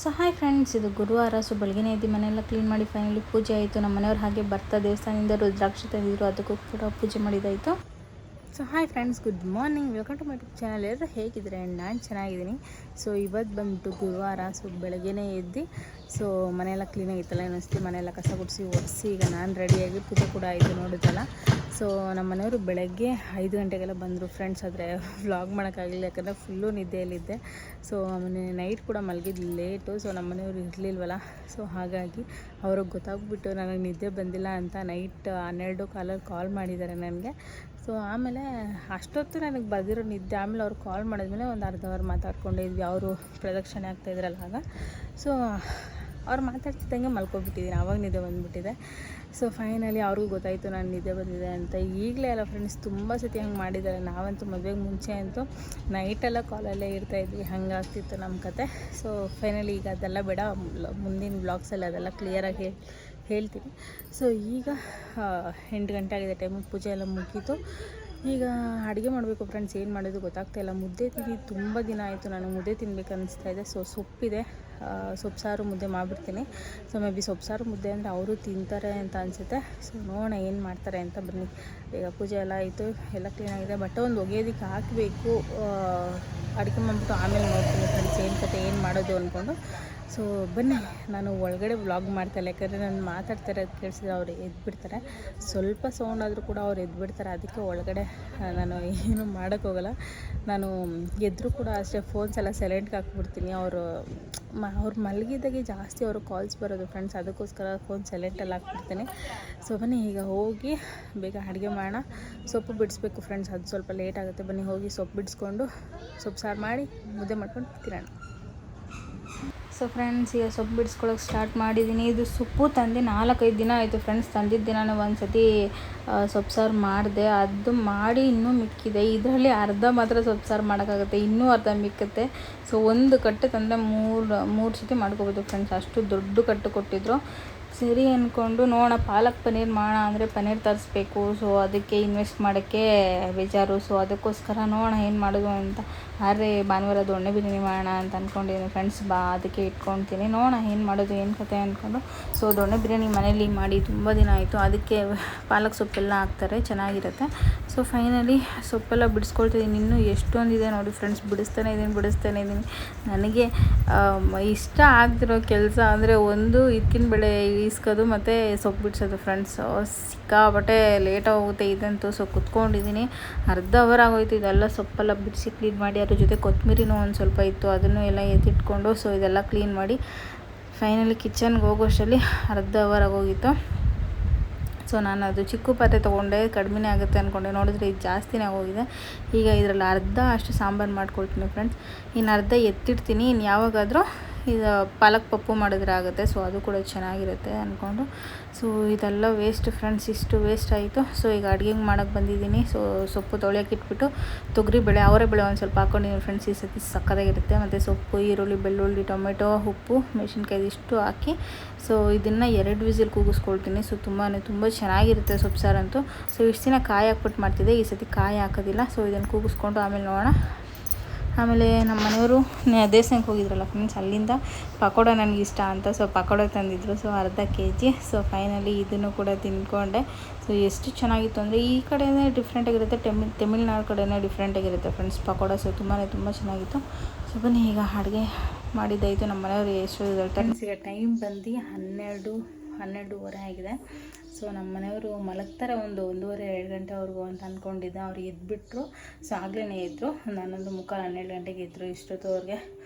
So hi friends, ಇದು ಗುರುವಾರ. So ಬೆಳಗ್ಗೆ ಎದ್ದು ಮನೆಯೆಲ್ಲ ಕ್ಲೀನ್ ಮಾಡಿ ಫೈನಲಿ ಪೂಜೆ ಆಯಿತು. ನಮ್ಮ ಮನೆಯವ್ರು ಹಾಗೆ ಬರ್ತಾ ದೇವಸ್ಥಾನದಿಂದ ರುದ್ರಾಕ್ಷಿ ತಂದಿದ್ರು, ಅದಕ್ಕೂ ಕೂಡ ಪೂಜೆ ಮಾಡಿದ್ದಾಯಿತು. So hi friends, good morning, welcome to my YouTube channel. ಎಲ್ಲರೂ ಹೇಗಿದ್ದಾರೆ? ನಾನು ಚೆನ್ನಾಗಿದ್ದೀನಿ. ಸೊ ಇವತ್ತು ಬಂದುಬಿಟ್ಟು ಗುರುವಾರ. ಸೊ ಬೆಳಗ್ಗೆನೇ ಎದ್ದು ಸೊ ಮನೆಯೆಲ್ಲ ಕ್ಲೀನಾಗಿತ್ತಲ್ಲ ಅನ್ನಿಸ್ತು. ಮನೆಯೆಲ್ಲ ಕಸ ಗುಡಿಸಿ ಒರೆಸಿ ಈಗ ನಾನು ರೆಡಿಯಾಗಿ ಪೂಜೆ ಕೂಡ ಆಯಿತು ನೋಡಿದ್ದಲ್ಲ. ಸೊ ನಮ್ಮ ಮನೆಯವರು ಬೆಳಗ್ಗೆ 5 ಗಂಟೆಗೆಲ್ಲ ಬಂದರು ಫ್ರೆಂಡ್ಸ್. ಆದರೆ ವ್ಲಾಗ್ ಮಾಡೋಕ್ಕಾಗಲಿಲ್ಲ, ಯಾಕಂದರೆ ಫುಲ್ಲು ನಿದ್ದೆಯಲ್ಲಿದ್ದೆ. ಸೊ ನೈಟ್ ಕೂಡ ಮಲಗಿದ್ದು ಲೇಟು. ಸೊ ನಮ್ಮ ಮನೆಯವರು ಇರಲಿಲ್ವಲ್ಲ, ಸೊ ಹಾಗಾಗಿ ಅವ್ರಿಗೆ ಗೊತ್ತಾಗ್ಬಿಟ್ಟು ನನಗೆ ನಿದ್ದೆ ಬಂದಿಲ್ಲ ಅಂತ ನೈಟ್ 12 ಕಾಲಲ್ಲಿ ಕಾಲ್ ಮಾಡಿದ್ದಾರೆ ನನಗೆ. ಸೊ ಆಮೇಲೆ ಅಷ್ಟೊತ್ತು ನನಗೆ ಬಂದಿರೋ ನಿದ್ದೆ. ಆಮೇಲೆ ಅವ್ರು ಕಾಲ್ ಮಾಡಿದ್ಮೇಲೆ ಒಂದು ಅರ್ಧ ಅವರ್ ಮಾತಾಡ್ಕೊಂಡಿದ್ವಿ. ಅವರು ಪ್ರದಕ್ಷಿಣೆ ಆಗ್ತಾಯಿದ್ರಲ್ಲ ಆಗ. ಸೊ ಅವ್ರು ಮಾತಾಡ್ತಿದ್ದಂಗೆ ಮಲ್ಕೊಬಿಟ್ಟಿದ್ದೀನಿ, ಆವಾಗ ನಿದ್ದೆ ಬಂದುಬಿಟ್ಟಿದೆ. ಸೊ ಫೈನಲಿ ಅವ್ರಿಗೂ ಗೊತ್ತಾಯಿತು ನಾನು ನಿದ್ದೆ ಬಂದಿದೆ ಅಂತ. ಈಗಲೇ ಅಲ್ಲ ಫ್ರೆಂಡ್ಸ್, ತುಂಬ ಸತಿ ಹಂಗೆ ಮಾಡಿದ್ದಾರೆ. ನಾವಂತೂ ಮದುವೆಗೆ ಮುಂಚೆ ಅಂತೂ ನೈಟೆಲ್ಲ ಕಾಲಲ್ಲೇ ಇರ್ತಾಯಿದ್ವಿ, ಹಂಗಾಗ್ತಿತ್ತು ನಮ್ಮ ಕತೆ. ಸೊ ಫೈನಲಿ ಈಗ ಅದೆಲ್ಲ ಬೇಡ, ಮುಂದಿನ ಬ್ಲಾಗ್ಸಲ್ಲಿ ಅದೆಲ್ಲ ಕ್ಲಿಯರಾಗಿ ಹೇಳ್ತೀನಿ. ಸೊ ಈಗ 8 ಗಂಟೆ ಆಗಿದೆ, ಟೈಮಿಗೆ ಪೂಜೆ ಎಲ್ಲ ಮುಗೀತು. ಈಗ ಅಡುಗೆ ಮಾಡಬೇಕು ಫ್ರೆಂಡ್ಸ್. ಏನು ಮಾಡೋದು ಗೊತ್ತಾಗ್ತಾಯಿಲ್ಲ. ಮುದ್ದೆ ತಿಂದು ತುಂಬ ದಿನ ಆಯಿತು, ನನಗೆ ಮುದ್ದೆ ತಿನ್ಬೇಕು ಅನ್ನಿಸ್ತಾಯಿದೆ. ಸೊ ಸೊಪ್ಪಿದೆ, ಸೊಪ್ಪು ಸಾರು ಮುದ್ದೆ ಮಾಡಿಬಿಡ್ತೀನಿ. ಸೊ ಮೇ ಬಿ ಸೊಪ್ಪು ಸಾರು ಮುದ್ದೆ ಅಂದರೆ ಅವರು ತಿಂತಾರೆ ಅಂತ ಅನಿಸುತ್ತೆ. ಸೊ ನೋಡೋಣ ಏನು ಮಾಡ್ತಾರೆ ಅಂತ. ಬನ್ನಿ, ಈಗ ಪೂಜೆ ಎಲ್ಲ ಆಯಿತು, ಎಲ್ಲ ಕ್ಲೀನಾಗಿದೆ. ಬಟ್ಟೆ ಒಂದು ಒಗೆಯೋದಕ್ಕೆ ಹಾಕಬೇಕು. ಅಡುಗೆ ಮಾಡಿಬಿಟ್ಟು ಆಮೇಲೆ ನೋಡ್ತೀನಿ ಫ್ರೆಂಡ್ಸ್ ಏನು ಕತೆ, ಏನು ಮಾಡೋದು ಅಂದ್ಕೊಂಡು. ಸೊ ಬನ್ನಿ, ನಾನು ಒಳಗಡೆ ವ್ಲಾಗ್ ಮಾಡ್ತಾಯಿಲ್ಲ, ಯಾಕಂದರೆ ನಾನು ಮಾತಾಡ್ತಾರೆ ಅದು ಕೇಳಿಸಿದ್ರೆ ಅವ್ರು ಎದ್ಬಿಡ್ತಾರೆ. ಸ್ವಲ್ಪ ಸೌಂಡ್ ಆದರೂ ಕೂಡ ಅವ್ರು ಎದ್ಬಿಡ್ತಾರೆ. ಅದಕ್ಕೆ ಒಳಗಡೆ ನಾನು ಏನು ಮಾಡೋಕ್ಕೋಗಲ್ಲ. ನಾನು ಎದ್ದರೂ ಕೂಡ ಅಷ್ಟೇ ಫೋನ್ಸ್ ಎಲ್ಲ ಸೈಲೆಂಟ್ಗೆ ಹಾಕ್ಬಿಡ್ತೀನಿ. ಅವ್ರು ಮಲಗಿದಾಗೆ ಜಾಸ್ತಿ ಅವರು ಕಾಲ್ಸ್ ಬರೋದು ಫ್ರೆಂಡ್ಸ್, ಅದಕ್ಕೋಸ್ಕರ ಫೋನ್ ಸೈಲೆಂಟಲ್ಲಿ ಹಾಕ್ಬಿಡ್ತೀನಿ. ಸೊ ಬನ್ನಿ, ಈಗ ಹೋಗಿ ಬೇಗ ಅಡುಗೆ ಮಾಡೋಣ. ಸೊಪ್ಪು ಬಿಡಿಸ್ಬೇಕು ಫ್ರೆಂಡ್ಸ್, ಅದು ಸ್ವಲ್ಪ ಲೇಟ್ ಆಗುತ್ತೆ. ಬನ್ನಿ ಹೋಗಿ ಸೊಪ್ಪು ಬಿಡಿಸ್ಕೊಂಡು ಸೊಪ್ಪು ಸಾರು ಮಾಡಿ ಮುದ್ದೆ ಮಾಡ್ಕೊಂಡು ತಿನ್ನೋಣ. ಸೊ ಫ್ರೆಂಡ್ಸ್, ಈಗ ಸೊಪ್ಪು ಬಿಡಿಸ್ಕೊಳ್ಳೋಕೆ ಸ್ಟಾರ್ಟ್ ಮಾಡಿದ್ದೀನಿ. ಇದು ಸೊಪ್ಪು ತಂದು 4-5 ದಿನ ಆಯಿತು ಫ್ರೆಂಡ್ಸ್. ತಂದಿದ್ದ ದಿನ ಒಂದು ಸತಿ ಸೊಪ್ಪು ಸಾರು ಮಾಡಿದೆ, ಅದು ಮಾಡಿ ಇನ್ನೂ ಮಿಕ್ಕಿದೆ. ಇದರಲ್ಲಿ ಅರ್ಧ ಮಾತ್ರ ಸೊಪ್ಪು ಸಾರು ಮಾಡೋಕ್ಕಾಗುತ್ತೆ, ಇನ್ನೂ ಅರ್ಧ ಮಿಕ್ಕುತ್ತೆ. ಸೊ ಒಂದು ಕಟ್ಟು ತಂದರೆ ಮೂರು ಸತಿ ಮಾಡ್ಕೋಬೋದು ಫ್ರೆಂಡ್ಸ್. ಅಷ್ಟು ದೊಡ್ಡ ಕಟ್ಟು ಕೊಟ್ಟಿದ್ರು. ಸರಿ ಅಂದ್ಕೊಂಡು ನೋಡೋಣ, ಪಾಲಕ್ ಪನ್ನೀರ್ ಮಾಡೋಣ ಅಂದರೆ ಪನ್ನೀರ್ ತರಿಸ್ಬೇಕು. ಸೊ ಅದಕ್ಕೆ ಇನ್ವೆಸ್ಟ್ ಮಾಡೋಕ್ಕೆ ಬೇಜಾರು. ಸೊ ಅದಕ್ಕೋಸ್ಕರ ನೋಡೋಣ ಏನು ಮಾಡೋದು ಅಂತ. ಆದರೆ ಭಾನುವಾರ ದೊಣ್ಣೆ ಬಿರಿಯಾನಿ ಮಾಡೋಣ ಅಂತ ಅಂದ್ಕೊಂಡಿದ್ದೀನಿ ಫ್ರೆಂಡ್ಸ್. ಅದಕ್ಕೆ ಇಟ್ಕೊಳ್ತೀನಿ. ನೋಡೋಣ ಏನು ಮಾಡೋದು ಏನು ಕತೆ ಅಂದ್ಕೊಂಡು. ಸೊ ದೊಣ್ಣೆ ಬಿರಿಯಾನಿ ಮನೇಲಿ ಮಾಡಿ ತುಂಬ ದಿನ ಆಯಿತು. ಅದಕ್ಕೆ ಪಾಲಕ್ ಸೊಪ್ಪೆಲ್ಲ ಹಾಕ್ತಾರೆ, ಚೆನ್ನಾಗಿರುತ್ತೆ. ಸೊ ಫೈನಲಿ ಸೊಪ್ಪೆಲ್ಲ ಬಿಡಿಸ್ಕೊಳ್ತಿದ್ದೀನಿ. ಇನ್ನೂ ಎಷ್ಟೊಂದಿದೆ ನೋಡಿ ಫ್ರೆಂಡ್ಸ್, ಬಿಡಿಸ್ತಾನೆ ಇದ್ದೀನಿ. ನನಗೆ ಇಷ್ಟ ಆಗ್ತಿರೋ ಕೆಲಸ ಅಂದರೆ ಒಂದು ಇದ್ಕಿನ ಬೆಳೆ ಇಸ್ಕೋದು ಮತ್ತು ಸೊಪ್ಪು ಬಿಡಿಸೋದು ಫ್ರೆಂಡ್ಸ್. ಸಿಕ್ಕಾಪಟ್ಟೆ ಲೇಟಾಗಿ ಹೋಗುತ್ತೆ ಇದಂತೂ. ಸೊ ಕುತ್ಕೊಂಡಿದ್ದೀನಿ, ಅರ್ಧ ಅವರ್ ಆಗೋಯ್ತು. ಇದೆಲ್ಲ ಸೊಪ್ಪೆಲ್ಲ ಬಿಡಿಸಿ ಕ್ಲೀನ್ ಮಾಡಿ, ಅದ್ರ ಜೊತೆ ಕೊತ್ತಂಬರಿನೂ ಒಂದು ಸ್ವಲ್ಪ ಇತ್ತು, ಅದನ್ನು ಎಲ್ಲ ಎತ್ತಿಟ್ಕೊಂಡು ಸೊ ಇದೆಲ್ಲ ಕ್ಲೀನ್ ಮಾಡಿ ಫೈನಲಿ ಕಿಚನ್ಗೆ ಹೋಗೋಷ್ಟರಲ್ಲಿ ಅರ್ಧ ಅವರ್ ಆಗೋಗಿತ್ತು. ಸೊ ನಾನು ಅದು ಚಿಕ್ಕ ಪಾತ್ರೆ ತೊಗೊಂಡೆ, ಕಡಿಮೆನೇ ಆಗುತ್ತೆ ಅಂದ್ಕೊಂಡೆ. ನೋಡಿದ್ರೆ ಇದು ಜಾಸ್ತಿನೇ ಆಗೋಗಿದೆ. ಈಗ ಇದರಲ್ಲಿ ಅರ್ಧ ಅಷ್ಟು ಸಾಂಬಾರು ಮಾಡ್ಕೊಳ್ತೀನಿ ಫ್ರೆಂಡ್ಸ್. ಇನ್ನು ಅರ್ಧ ಎತ್ತಿಡ್ತೀನಿ. ಇನ್ನು ಯಾವಾಗಾದರೂ ಇದು ಪಾಲಕ್ ಪಪ್ಪು ಮಾಡಿದ್ರೆ ಆಗುತ್ತೆ. ಸೊ ಅದು ಕೂಡ ಚೆನ್ನಾಗಿರುತ್ತೆ ಅಂದ್ಕೊಂಡು. ಸೊ ಇದೆಲ್ಲ ವೇಸ್ಟ್ ಫ್ರೆಂಡ್ಸ್, ಇಷ್ಟು ವೇಸ್ಟ್ ಆಯಿತು. ಸೊ ಈಗ ಅಡುಗೆಗೆ ಮಾಡೋಕ್ಕೆ ಬಂದಿದ್ದೀನಿ. ಸೊ ಸೊಪ್ಪು ತೊಳೆಯೋಕೆ ಇಟ್ಬಿಟ್ಟು ತೊಗರಿಬೇಳೆ, ಅವರೆಬೇಳೆ ಒಂದು ಸ್ವಲ್ಪ ಹಾಕ್ಕೊಂಡಿದ್ದೀನಿ ಫ್ರೆಂಡ್ಸ್. ಈ ಸತಿ ಸಕ್ಕತ್ತಾಗಿರುತ್ತೆ. ಮತ್ತು ಸೊಪ್ಪು, ಈರುಳ್ಳಿ, ಬೆಳ್ಳುಳ್ಳಿ, ಟೊಮೆಟೊ, ಉಪ್ಪು, ಮೆಣಸಿನ್ಕಾಯಿ ಇಷ್ಟು ಹಾಕಿ ಸೊ ಇದನ್ನು 2 ವಿಸಿಲ್ ಕೂಗಿಸ್ಕೊಳ್ತೀನಿ. ಸೊ ತುಂಬ ಚೆನ್ನಾಗಿರುತ್ತೆ ಸೊಪ್ಪು ಸಾರಂತೂ. ಸೊ ಇಷ್ಟು ದಿನ ಕಾಯಿ ಹಾಕ್ಬಿಟ್ಟು ಮಾಡ್ತಿದ್ದೆ, ಈ ಸತಿ ಕಾಯಿ ಹಾಕೋದಿಲ್ಲ. ಸೊ ಇದನ್ನು ಕೂಗಿಸ್ಕೊಂಡು ಆಮೇಲೆ ನೋಡೋಣ. ಆಮೇಲೆ ನಮ್ಮ ಮನೆಯವರು ದೇವಸ್ಥಾನಕ್ಕೆ ಹೋಗಿದ್ರಲ್ಲ ಫ್ರೆಂಡ್ಸ್, ಅಲ್ಲಿಂದ ಪಕೋಡ ನನಗಿಷ್ಟ ಅಂತ ಸೊ ಪಕೋಡ ತಂದಿದ್ರು. ಸೊ ಅರ್ಧ kg. ಸೊ ಫೈನಲಿ ಇದನ್ನು ಕೂಡ ತಿಂದ್ಕೊಂಡೆ. ಸೊ ಎಷ್ಟು ಚೆನ್ನಾಗಿತ್ತು ಅಂದರೆ, ಈ ಕಡೆಯೇ ಡಿಫ್ರೆಂಟಾಗಿರುತ್ತೆ, ತಮಿಳ್ನಾಡು ಕಡೆಯೇ ಡಿಫ್ರೆಂಟಾಗಿರುತ್ತೆ ಫ್ರೆಂಡ್ಸ್ ಪಕೋಡ. ಸೊ ತುಂಬ ಚೆನ್ನಾಗಿತ್ತು. ಸೊ ಬನ್ನಿ, ಈಗ ಅಡುಗೆ ಮಾಡಿದ್ದಾಯಿತು. ನಮ್ಮ ಮನೆಯವರು ಎಷ್ಟು ಫ್ರೆಂಡ್ಸ್, ಈಗ ಟೈಮ್ ಬಂದು 12:30 ಆಗಿದೆ. ಸೊ ನಮ್ಮ ಮನೆಯವರು ಮಲಗ್ತಾರೆ ಒಂದು 1:30-2 ಗಂಟೆವರೆಗೂ ಅಂತ ಅಂದ್ಕೊಂಡಿದ್ದೆ. ಅವ್ರು ಎದ್ಬಿಟ್ರು. ಸೊ ಆಗಲೇ ಎದ್ದರು, ನಾನೊಂದು 12 ಗಂಟೆಗೆ ಎದ್ದರು. ಇಷ್ಟೊತ್ತು ಅವ್ರಿಗೆ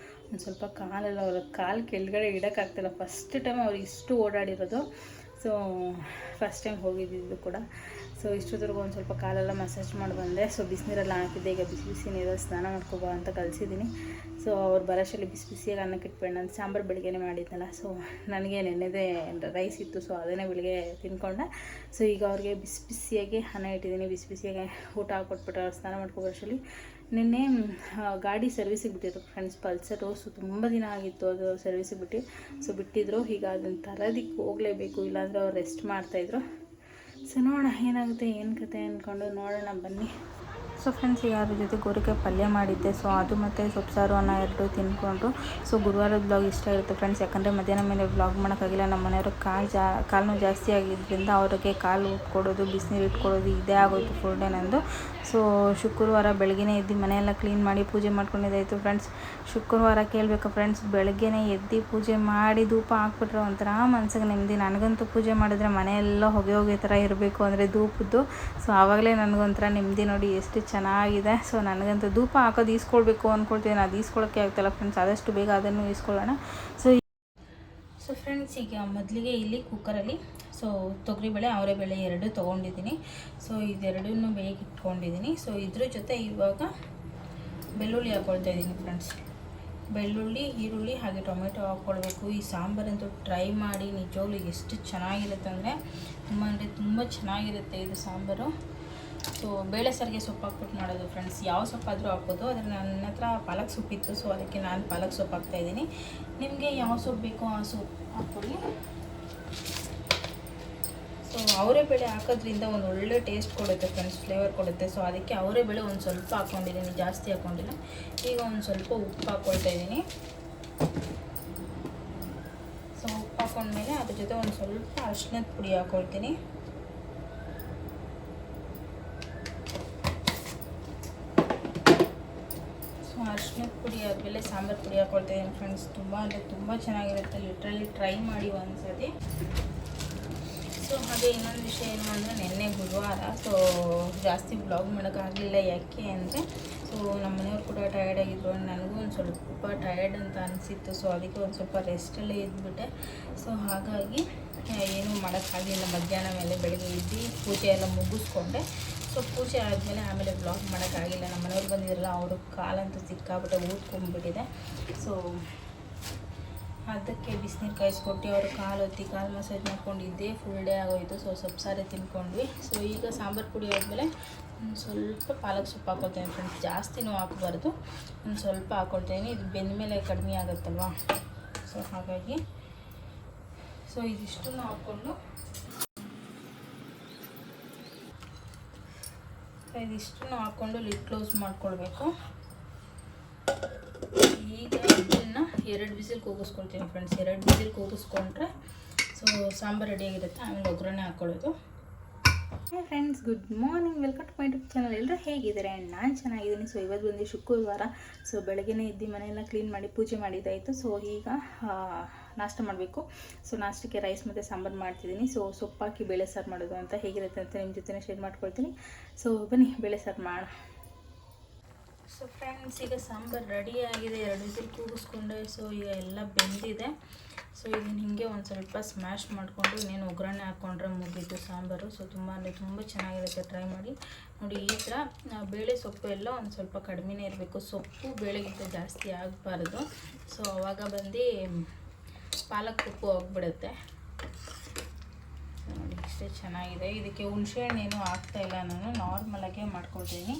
ಒಂದು ಸ್ವಲ್ಪ ಕಾಲೆಲ್ಲ, ಅವ್ರ ಕಾಲು ಕೆಳಗಡೆ ಇಡೋಕ್ಕಾಗ್ತಿಲ್ಲ. ಫಸ್ಟ್ ಟೈಮ್ ಅವ್ರು ಇಷ್ಟು ಓಡಾಡಿರೋದು. ಸೊ ಫಸ್ಟ್ ಟೈಮ್ ಹೋಗಿದ್ದು ಕೂಡ. ಸೊ ಇಷ್ಟೊತ್ತರೆಗೂ ಒಂದು ಸ್ವಲ್ಪ ಕಾಲೆಲ್ಲ ಮಸಾಜ್ ಮಾಡಿ ಬಂದೆ. ಸೊ ಬಿಸಿನೀರೆಲ್ಲ ಹಾಕಿದ್ದೆ. ಈಗ ಬಿಸಿ ನೀರಲ್ಲಿ ಸ್ನಾನ ಮಾಡ್ಕೊಬೋ ಅಂತ ಕಲಿಸಿದ್ದೀನಿ. ಸೊ ಅವ್ರು ಬರೋಷ್ಟರಲ್ಲಿ ಬಿಸಿಯಾಗಿ ಅನ್ನಕ್ಕೆ ಇಟ್ಬೇಡ. ನಾನು ಸಾಂಬಾರು ಬೆಳಗ್ಗೆನೇ ಮಾಡಿದ್ನಲ್ಲ. ಸೊ ನನಗೆ ನೆನ್ನೆದೇ ರೈಸ್ ಇತ್ತು. ಸೊ ಅದನ್ನೇ ಬೆಳಗ್ಗೆ ತಿನ್ಕೊಂಡೆ. ಸೊ ಈಗ ಅವ್ರಿಗೆ ಬಿಸಿಯಾಗಿ ಅನ್ನ ಇಟ್ಟಿದ್ದೀನಿ. ಬಿಸಿಯಾಗಿ ಊಟ ಹಾಕ್ಕೊಟ್ಬಿಟ್ಟು ಅವ್ರು ಸ್ನಾನ ಮಾಡ್ಕೊಬರೋಷ್ಟರಲ್ಲಿ ನಿನ್ನೆ ಗಾಡಿ ಸರ್ವಿಸಿಗೆ ಬಿಟ್ಟಿದ್ರು ಫ್ರೆಂಡ್ಸ್, ಪಲ್ಸರು. ಸೊ ತುಂಬ ದಿನ ಆಗಿತ್ತು ಅದು ಸರ್ವಿಸಿಗೆ ಬಿಟ್ಟಿದ್ರು. ಈಗ ಅದನ್ನು ತರೋದಕ್ಕೆ ಹೋಗಲೇಬೇಕು, ಇಲ್ಲಾಂದರೆ ಅವ್ರು ರೆಸ್ಟ್ ಮಾಡ್ತಾಯಿದ್ರು. ಸೊ ನೋಡೋಣ ಏನಾಗುತ್ತೆ ಏನು ಕತೆ ಅಂದ್ಕೊಂಡು ನೋಡೋಣ ಬನ್ನಿ. ಸೊ ಫ್ರೆಂಡ್ಸ್, ಈಗ ಅದ್ರ ಜೊತೆ ಗೋರಿಕಾಯಿ ಪಲ್ಯ ಮಾಡಿದ್ದೆ. ಸೊ ಅದು ಮತ್ತು ಸೊಪ್ಪು ಸಾರು ಅನ್ನ ಎರಡು ತಿಂದ್ಕೊಂಡ್ರು. ಸೊ ಗುರುವಾರದ ಬ್ಲಾಗ್ ಇಷ್ಟ ಇರುತ್ತೆ ಫ್ರೆಂಡ್ಸ್, ಯಾಕಂದರೆ ಮಧ್ಯಾಹ್ನ ಮೇಲೆ ಬ್ಲಾಗ್ ಮಾಡೋಕ್ಕಾಗಿಲ್ಲ. ನಮ್ಮ ಮನೆಯವರು ಕಾಲು ನೋವು ಜಾಸ್ತಿ ಆಗಿದ್ದರಿಂದ ಅವ್ರಿಗೆ ಕಾಲು ಉಟ್ಕೊಡೋದು, ಬಿಸಿನೀರು ಇಟ್ಕೊಡೋದು ಇದೇ ಆಗೋಯ್ತು ಫುಲ್ ಡೇ ನಂದು. ಸೊ ಶುಕ್ರವಾರ ಬೆಳಗ್ಗೆನೇ ಎದ್ದು ಮನೆಯೆಲ್ಲ ಕ್ಲೀನ್ ಮಾಡಿ ಪೂಜೆ ಮಾಡ್ಕೊಂಡಿದ್ದಾಯಿತು ಫ್ರೆಂಡ್ಸ್. ಶುಕ್ರವಾರ ಕೇಳಬೇಕು ಫ್ರೆಂಡ್ಸ್, ಬೆಳಗ್ಗೆನೇ ಎದ್ದು ಪೂಜೆ ಮಾಡಿ ಧೂಪ ಹಾಕ್ಬಿಟ್ರೆ ಒಂಥರ ಮನ್ಸಿಗೆ ನೆಮ್ಮದಿ. ನನಗಂತೂ ಪೂಜೆ ಮಾಡಿದ್ರೆ ಮನೆಯೆಲ್ಲ ಹೊಗೆ ಥರ ಇರಬೇಕು ಅಂದರೆ ಧೂಪದ್ದು. ಸೊ ಆವಾಗಲೇ ನನಗೊಂಥರ ನೆಮ್ಮದಿ. ನೋಡಿ ಎಷ್ಟು ಚೆನ್ನಾಗಿದೆ. ಸೊ ನನಗಂತೂ ಧೂಪ ಹಾಕೋದು ಈಸ್ಕೊಳ್ಬೇಕು ಅಂದ್ಕೊಳ್ತೀನಿ, ಅದು ಈಸ್ಕೊಳ್ಳೋಕ್ಕೆ ಆಗ್ತಾಯಿಲ್ಲ ಫ್ರೆಂಡ್ಸ್. ಆದಷ್ಟು ಬೇಗ ಅದನ್ನು ಈಸ್ಕೊಳ್ಳೋಣ. ಸೊ ಫ್ರೆಂಡ್ಸ್, ಈಗ ಮೊದಲಿಗೆ ಇಲ್ಲಿ ಕುಕ್ಕರಲ್ಲಿ ತೊಗರಿಬೇಳೆ ಅವರೆಬೇಳೆ ಎರಡು ತೊಗೊಂಡಿದ್ದೀನಿ. ಸೊ ಇದೆರಡನ್ನೂ ಬೇಗ ಇಟ್ಕೊಂಡಿದ್ದೀನಿ. ಸೊ ಇದ್ರ ಜೊತೆ ಇವಾಗ ಬೆಳ್ಳುಳ್ಳಿ ಹಾಕ್ಕೊಳ್ತಾ ಇದ್ದೀನಿ ಫ್ರೆಂಡ್ಸ್. ಬೆಳ್ಳುಳ್ಳಿ, ಈರುಳ್ಳಿ ಹಾಗೆ ಟೊಮೆಟೊ ಹಾಕ್ಕೊಳ್ಬೇಕು. ಈ ಸಾಂಬಾರಂತೂ ಟ್ರೈ ಮಾಡಿ, ನಿಜವಾಗ್ಲೂ ಎಷ್ಟು ಚೆನ್ನಾಗಿರುತ್ತೆ ಅಂದರೆ ತುಂಬ ಚೆನ್ನಾಗಿರುತ್ತೆ ಇದು ಸಾಂಬಾರು. ಸೊ ಬೇಳೆ ಸಾರಿಗೆ ಸೊಪ್ಪು ಹಾಕ್ಬಿಟ್ಟು ಮಾಡೋದು ಫ್ರೆಂಡ್ಸ್. ಯಾವ ಸೊಪ್ಪಾದರೂ ಹಾಕ್ಬೋದು, ಆದರೆ ನನ್ನ ಹತ್ರ ಪಾಲಕ್ ಸೊಪ್ಪಿತ್ತು. ಸೊ ಅದಕ್ಕೆ ನಾನು ಪಾಲಕ್ ಸೊಪ್ಪು ಹಾಕ್ತಾಯಿದ್ದೀನಿ. ನಿಮಗೆ ಯಾವ ಸೊಪ್ಪು ಬೇಕೋ ಆ ಸೊಪ್ಪು ಹಾಕ್ಕೊಳ್ಳಿ. ಸೊ ಅವರೆಬೇಳೆ ಹಾಕೋದ್ರಿಂದ ಒಂದು ಒಳ್ಳೆ ಟೇಸ್ಟ್ ಕೊಡುತ್ತೆ ಫ್ರೆಂಡ್ಸ್, ಫ್ಲೇವರ್ ಕೊಡುತ್ತೆ. ಸೊ ಅದಕ್ಕೆ ಅವರೆಬೇಳೆ ಒಂದು ಸ್ವಲ್ಪ ಹಾಕ್ಕೊಂಡಿದ್ದೀನಿ, ಜಾಸ್ತಿ ಹಾಕ್ಕೊಂಡಿಲ್ಲ. ಈಗ ಒಂದು ಸ್ವಲ್ಪ ಉಪ್ಪು ಹಾಕ್ಕೊಳ್ತಾ ಇದ್ದೀನಿ. ಸೊ ಉಪ್ಪು ಹಾಕ್ಕೊಂಡ್ಮೇಲೆ ಅದ್ರ ಜೊತೆ ಒಂದು ಸ್ವಲ್ಪ ಅರಿಶಿಣದ ಪುಡಿ ಹಾಕ್ಕೊಳ್ತೀನಿ. ಸೊ ಅರಿಶಿಣದ ಪುಡಿ ಆದಮೇಲೆ ಸಾಂಬಾರು ಪುಡಿ ಹಾಕ್ಕೊಳ್ತಾ ಇದ್ದೀನಿ ಫ್ರೆಂಡ್ಸ್. ತುಂಬ ಅಂದರೆ ತುಂಬ ಚೆನ್ನಾಗಿರುತ್ತೆ, ಲಿಟ್ರಲಿ ಟ್ರೈ ಮಾಡಿ ಒಂದ್ಸತಿ. ಸೊ ಹಾಗೆ ಇನ್ನೊಂದು ವಿಷಯ ಏನು ಅಂದರೆ, ನಿನ್ನೆ ಗುರುವಾರ ಸೊ ಜಾಸ್ತಿ ಬ್ಲಾಗ್ ಮಾಡೋಕ್ಕಾಗಲಿಲ್ಲ. ಯಾಕೆ ಅಂದರೆ ನಮ್ಮ ಮನೆಯವ್ರು ಕೂಡ ಟಯರ್ಡ್ ಆಗಿದ್ರು, ನನಗೂ ಒಂದು ಸ್ವಲ್ಪ ಟಯರ್ಡ್ ಅಂತ ಅನಿಸಿತ್ತು. ಸೊ ಅದಕ್ಕೆ ಒಂದು ಸ್ವಲ್ಪ ರೆಸ್ಟಲ್ಲೇ ಇದ್ಬಿಟ್ಟೆ. ಸೊ ಹಾಗಾಗಿ ಏನೂ ಮಾಡೋಕ್ಕಾಗಲಿಲ್ಲ. ಮಧ್ಯಾಹ್ನ ಮೇಲೆ ಬೆಳಗ್ಗೆ ಇದ್ದು ಪೂಜೆ ಎಲ್ಲ ಮುಗಿಸ್ಕೊಂಡೆ. ಸೊ ಪೂಜೆ ಆದಮೇಲೆ ಆಮೇಲೆ ಬ್ಲಾಗ್ ಮಾಡೋಕ್ಕಾಗಿಲ್ಲ. ನಮ್ಮ ಮನೆಯವ್ರು ಬಂದಿದ್ರಲ್ಲ, ಅವರು ಕಾಲಂತೂ ಸಿಕ್ಕಾಬಿಟ್ಟೆ ಊದ್ಕೊಂಡ್ಬಿಟ್ಟಿದೆ. ಸೊ ಅದಕ್ಕೆ ಬಿಸಿನೀರು ಕಾಯಿಸ್ಕೊಟ್ಟು ಅವರು ಕಾಲು ಮಸಾಜ್ ಮಾಡ್ಕೊಂಡಿದ್ದೆ. ಫುಲ್ ಡೇ ಆಗೋಯಿತು. ಸೊ ಸೊಪ್ಪು ಸಾರೇ ತಿನ್ಕೊಂಡ್ವಿ. ಸೊ ಈಗ ಸಾಂಬಾರು ಪುಡಿ ಆದಮೇಲೆ ಒಂದು ಸ್ವಲ್ಪ ಪಾಲಕ್ ಸೊಪ್ಪು ಹಾಕ್ಕೊಳ್ತೇನೆ ಫ್ರೆಂಡ್ಸ್. ಜಾಸ್ತಿನೂ ಹಾಕಬಾರ್ದು, ಒಂದು ಸ್ವಲ್ಪ ಹಾಕ್ಕೊಳ್ತೇನೆ. ಇದು ಬೆಂದ ಮೇಲೆ ಕಡಿಮೆ ಆಗುತ್ತಲ್ವ. ಸೊ ಹಾಗಾಗಿ ಇದಿಷ್ಟನ್ನು ಹಾಕ್ಕೊಂಡು ಲಿಡ್ ಕ್ಲೋಸ್ ಮಾಡ್ಕೊಳ್ಬೇಕು. ಈಗ ಇದನ್ನು 2 ವಿಸಿಲ್ ಕೂಗಿಸ್ಕೊಳ್ತೀನಿ ಫ್ರೆಂಡ್ಸ್. 2 ವಿಸಿಲ್ ಕೂಗಿಸ್ಕೊಂಡ್ರೆ ಸೊ ಸಾಂಬಾರು ರೆಡಿಯಾಗಿರುತ್ತೆ. ಆಮೇಲೆ ಒಗ್ಗರಣೆ ಹಾಕ್ಕೊಳ್ಳೋದು. Hi friends, good morning, welcome to my YouTube channel. ಎಲ್ಲರೂ ಹೇಗಿದ್ದಾರೆ? ನಾನು ಚೆನ್ನಾಗಿದ್ದೀನಿ. ಸೊ ಇವತ್ತು ಬಂದು ಶುಕ್ರವಾರ. ಸೊ ಬೆಳಗ್ಗೆನೇ ಎದ್ದು ಮನೆಯೆಲ್ಲ ಕ್ಲೀನ್ ಮಾಡಿ ಪೂಜೆ ಮಾಡಿದ್ದಾಯಿತು. ಸೊ ಈಗ ನಾಷ್ಟ ಮಾಡಬೇಕು. ಸೊ ನಾಷ್ಟಕ್ಕೆ ರೈಸ್ ಮತ್ತು ಸಾಂಬಾರು ಮಾಡ್ತಿದ್ದೀನಿ. ಸೊ ಸೊಪ್ಪಾಕಿ ಬೇಳೆ ಸಾರು ಮಾಡೋದು ಅಂತ ಹೇಗಿರುತ್ತೆ ಅಂತ ನಿಮ್ಮ ಜೊತೆ ಶೇರ್ ಮಾಡ್ಕೊಳ್ತೀನಿ. ಸೊ ಬನ್ನಿ ಬೇಳೆ ಸಾರು ಮಾಡೋಣ. ಸೊ ಫ್ರೆಂಡ್ಸ್, ಈಗ ಸಾಂಬಾರು ರೆಡಿಯಾಗಿದೆ. 2 ವಿಸಿಲ್ ಕೂಗಿಸ್ಕೊಂಡೆ. ಸೊ ಈಗ ಎಲ್ಲ ಬೆಂದಿದೆ. ಸೊ ಇದನ್ನು ಹೀಗೆ ಒಂದು ಸ್ವಲ್ಪ ಸ್ಮ್ಯಾಶ್ ಮಾಡಿಕೊಂಡು ಇನ್ನೇನು ಒಗ್ಗರಣೆ ಹಾಕ್ಕೊಂಡ್ರೆ ಮುಗಿದ್ದು ಸಾಂಬಾರು. ಸೊ ತುಂಬ ಅಂದರೆ ತುಂಬ ಚೆನ್ನಾಗಿರುತ್ತೆ, ಟ್ರೈ ಮಾಡಿ ನೋಡಿ. ಈ ಥರ ಬೇಳೆ ಸೊಪ್ಪು ಎಲ್ಲ ಒಂದು ಸ್ವಲ್ಪ ಕಡಿಮೆನೇ ಇರಬೇಕು. ಸೊಪ್ಪು ಬೇಳೆಗಿಂತ ಜಾಸ್ತಿ ಆಗಬಾರ್ದು. ಸೊ ಅವಾಗ ಬಂದು ಪಾಲಕ್ ಉಪ್ಪು ಹೋಗ್ಬಿಡುತ್ತೆ. ನೋಡಿ ಇಷ್ಟೇ ಚೆನ್ನಾಗಿದೆ. ಇದಕ್ಕೆ ಹುಣಸೆಹಣ್ಣೇನು ಹಾಕ್ತಾಯಿಲ್ಲ, ನಾನು ನಾರ್ಮಲಾಗೆ ಮಾಡ್ಕೊಳ್ತೀನಿ.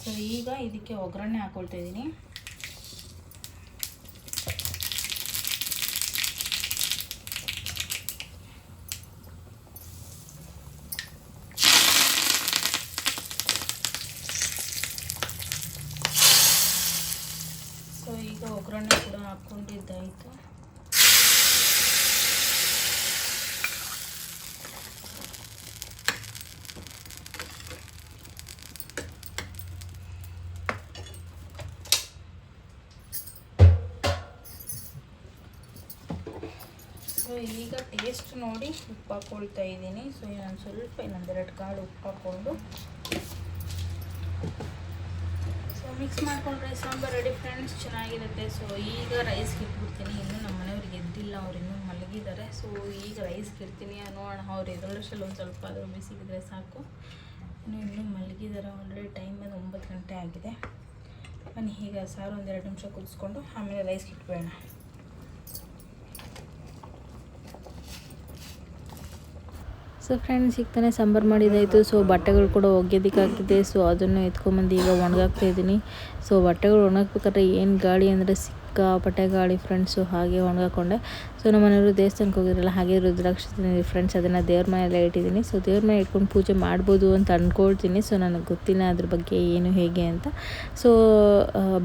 ಸೊ ಈಗ ಇದಕ್ಕೆ ಒಗ್ಗರಣೆ ಹಾಕ್ಕೊಳ್ತಾ ಇದ್ದೀನಿ. ಸೊ ಈಗ ಒಗ್ಗರಣೆ ಕೂಡ ಹಾಕ್ಕೊಂಡಿದ್ದಾಯಿತು. ಸೊ ಈಗ ಟೇಸ್ಟ್ ನೋಡಿ ಉಪ್ಪು ಹಾಕ್ಕೊಳ್ತಾ ಇದ್ದೀನಿ. ಸೊ ಇನ್ನೊಂದು ಸ್ವಲ್ಪ ಇನ್ನೊಂದೆರಡು ಕಾಳು ಉಪ್ಪು ಹಾಕ್ಕೊಂಡು ಸೊ ಮಿಕ್ಸ್ ಮಾಡಿಕೊಂಡ್ರೆ ಸಾಂಬಾರು ರೆಡಿ ಫ್ರೆಂಡ್ಸ್, ಚೆನ್ನಾಗಿರುತ್ತೆ. ಸೊ ಈಗ ರೈಸ್ಗೆ ಇಟ್ಬಿಡ್ತೀನಿ. ಇನ್ನೂ ನಮ್ಮ ಮನೆಯವ್ರಿಗೆ ಎದ್ದಿಲ್ಲ, ಅವ್ರು ಇನ್ನೂ ಮಲಗಿದ್ದಾರೆ. ಸೊ ಈಗ ರೈಸ್ಗೆ ಇಡ್ತೀನಿ. ನೋಡೋಣ, ಅವ್ರು ಎದೊಳಷ್ಟಲ್ಲಿ ಒಂದು ಸ್ವಲ್ಪ ಆದರೂ ಬಿಸಿಗಿದ್ರೆ ಸಾಕು. ಇನ್ನೂ ಮಲಗಿದ್ದಾರೆ. ಆಲ್ರೆಡಿ ಟೈಮ್ ಬಂದು 9 ಗಂಟೆ ಆಗಿದೆ. ಬನ್ನಿ ಈಗ ಸಾರು ಒಂದು 2 ನಿಮಿಷ ಕುದಿಸ್ಕೊಂಡು ಆಮೇಲೆ ರೈಸ್ಗೆ ಇಟ್ಬೇಡ. ಸೊ ಫ್ರೆಂಡ್ಸ್, ಈಗ ತಾನೇ ಸಾಂಬಾರು ಮಾಡಿದ್ದಾಯಿತು. ಸೊ ಬಟ್ಟೆಗಳು ಕೂಡ ಒಗೆಯೋದಕ್ಕೆ ಹಾಕಿದ್ದೆ. ಸೊ ಅದನ್ನು ಎತ್ಕೊಂಬಂದು ಈಗ ಒಣಗಾಕ್ತಾ ಇದ್ದೀನಿ. ಸೊ ಬಟ್ಟೆಗಳು ಒಣಗಾಕ್ಬೇಕಾದ್ರೆ ಏನು ಗಾಳಿ ಅಂದರೆ ಸಿಕ್ಕಾಪಟ್ಟೆ ಗಾಳಿ ಫ್ರೆಂಡ್ಸು. ಹಾಗೆ ಒಣಗಾಕೊಂಡೆ. ಸೊ ನಮ್ಮ ಮನೆಯವರು ದೇವಸ್ಥಾನಕ್ಕೆ ಹೋಗಿರಲ್ಲ, ಹಾಗೆ ರುದ್ರಾಕ್ಷಿ ತಂದಿದ್ದೀನಿ ಫ್ರೆಂಡ್ಸ್. ಅದನ್ನು ದೇವ್ರ ಮನೆಯಲ್ಲೇ ಇಟ್ಟಿದ್ದೀನಿ. ಸೊ ದೇವ್ರ ಮನೆ ಇಟ್ಕೊಂಡು ಪೂಜೆ ಮಾಡ್ಬೋದು ಅಂತ ಅಂದ್ಕೊಳ್ತೀನಿ. ಸೊ ನನಗೆ ಗೊತ್ತಿಲ್ಲ ಅದ್ರ ಬಗ್ಗೆ ಏನು ಹೇಗೆ ಅಂತ. ಸೊ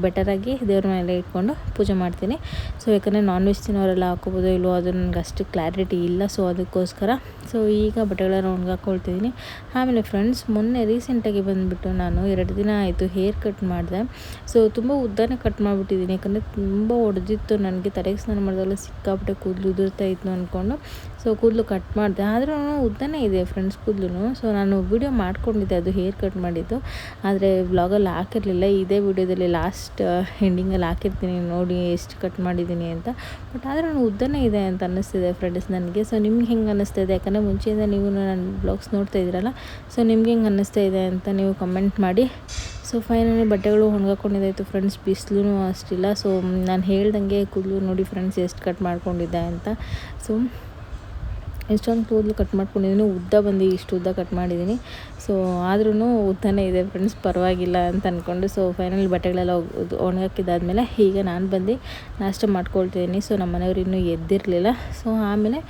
ಬೆಟರಾಗಿ ದೇವ್ರ ಮನೆಯಲ್ಲೇ ಇಟ್ಕೊಂಡು ಪೂಜೆ ಮಾಡ್ತೀನಿ. ಸೊ ಯಾಕಂದರೆ ನಾನ್ ವೆಜ್ ತಿನ್ನೋರೆಲ್ಲ ಹಾಕೋಬೋದೋ ಇಲ್ಲವೋ ಅದು ನನಗೆ ಅಷ್ಟು ಕ್ಲಾರಿಟಿ ಇಲ್ಲ. ಸೊ ಅದಕ್ಕೋಸ್ಕರ ಸೊ ಈಗ ಬಟ್ಟೆಗಳನ್ನು ಒಣಗಾಕೊಳ್ತಿದ್ದೀನಿ. ಆಮೇಲೆ ಫ್ರೆಂಡ್ಸ್, ಮೊನ್ನೆ ರೀಸೆಂಟಾಗಿ ಬಂದುಬಿಟ್ಟು ನಾನು 2 ದಿನ ಆಯಿತು ಹೇರ್ ಕಟ್ ಮಾಡಿದೆ. ಸೊ ತುಂಬ ಉದ್ದನೇ ಕಟ್ ಮಾಡಿಬಿಟ್ಟಿದ್ದೀನಿ, ಯಾಕಂದರೆ ತುಂಬ ಹೊಡೆದಿತ್ತು ನನಗೆ. ತಲೆಗೆ ಸ್ನಾನ ಮಾಡಿದಾಗಲೂ ಸಿಕ್ಕಾಪಟ್ಟೆ ಕೂದಲು ಉದುರ್ತಾ ಇತ್ತು ಅಂದ್ಕೊಂಡು ಸೊ ಕೂದಲು ಕಟ್ ಮಾಡಿದೆ. ಆದರೂ ಉದ್ದನೇ ಇದೆ ಫ್ರೆಂಡ್ಸ್ ಕೂದಲು. ಸೊ ನಾನು ವಿಡಿಯೋ ಮಾಡ್ಕೊಂಡಿದ್ದೆ ಅದು ಹೇರ್ ಕಟ್ ಮಾಡಿದ್ದು, ಆದರೆ ವ್ಲಾಗಲ್ಲಿ ಹಾಕಿರಲಿಲ್ಲ. ಇದೇ ವಿಡಿಯೋದಲ್ಲಿ ಲಾಸ್ಟ್ ಎಂಡಿಂಗಲ್ಲಿ ಹಾಕಿರ್ತೀನಿ ನೋಡಿ ಎಷ್ಟು ಕಟ್ ಮಾಡಿದ್ದೀನಿ ಅಂತ. ಬಟ್ ಆದರೆ ನಾನು ಉದ್ದನೇ ಇದೆ ಅಂತ ಅನ್ನಿಸ್ತಿದೆ ಫ್ರೆಂಡ್ಸ್ ನನಗೆ. ಸೊ ನಿಮ್ಗೆ ಹೆಂಗೆ ಅನ್ನಿಸ್ತಾ ಇದೆ? ಯಾಕಂದರೆ ಮುಂಚೆಯಿಂದ ನೀವು ನನ್ನ ಬ್ಲಾಗ್ಸ್ ನೋಡ್ತಾ ಇದ್ದೀರಲ್ಲ, ಸೊ ನಿಮ್ಗೆ ಹೆಂಗೆ ಅನ್ನಿಸ್ತಾ ಇದೆ ಅಂತ ನೀವು ಕಮೆಂಟ್ ಮಾಡಿ. ಸೊ ಫೈನಲಿ ಬಟ್ಟೆಗಳು ಒಣಗಾಕೊಂಡಿದ್ದಾಯಿತು ಫ್ರೆಂಡ್ಸ್. ಬಿಸಿಲು ಅಷ್ಟಿಲ್ಲ. ಸೊ ನಾನು ಹೇಳ್ದಂಗೆ ಕೂದಲು ನೋಡಿ ಫ್ರೆಂಡ್ಸ್ ಎಷ್ಟು ಕಟ್ ಮಾಡ್ಕೊಂಡಿದ್ದೆ ಅಂತ. ಸೊ ಎಷ್ಟೊಂದು ಕೂದಲು ಕಟ್ ಮಾಡ್ಕೊಂಡಿದ್ದೀನಿ, ಉದ್ದ ಬಂದು ಇಷ್ಟು ಉದ್ದ ಕಟ್ ಮಾಡಿದ್ದೀನಿ. ಸೊ ಆದ್ರೂ ಉದ್ದನೇ ಇದೆ ಫ್ರೆಂಡ್ಸ್, ಪರವಾಗಿಲ್ಲ ಅಂತ ಅಂದ್ಕೊಂಡು. ಸೊ ಫೈನಲಿ ಬಟ್ಟೆಗಳೆಲ್ಲ ಒಣಗಾಕಿದ್ದಾದಮೇಲೆ ಈಗ ನಾನು ಬಂದು ನಾಷ್ಟ ಮಾಡ್ಕೊಳ್ತಿದ್ದೀನಿ. ಸೊ ನಮ್ಮ ಮನೆಯವರು ಇನ್ನೂ ಎದ್ದಿರಲಿಲ್ಲ. ಸೊ ಆಮೇಲೆ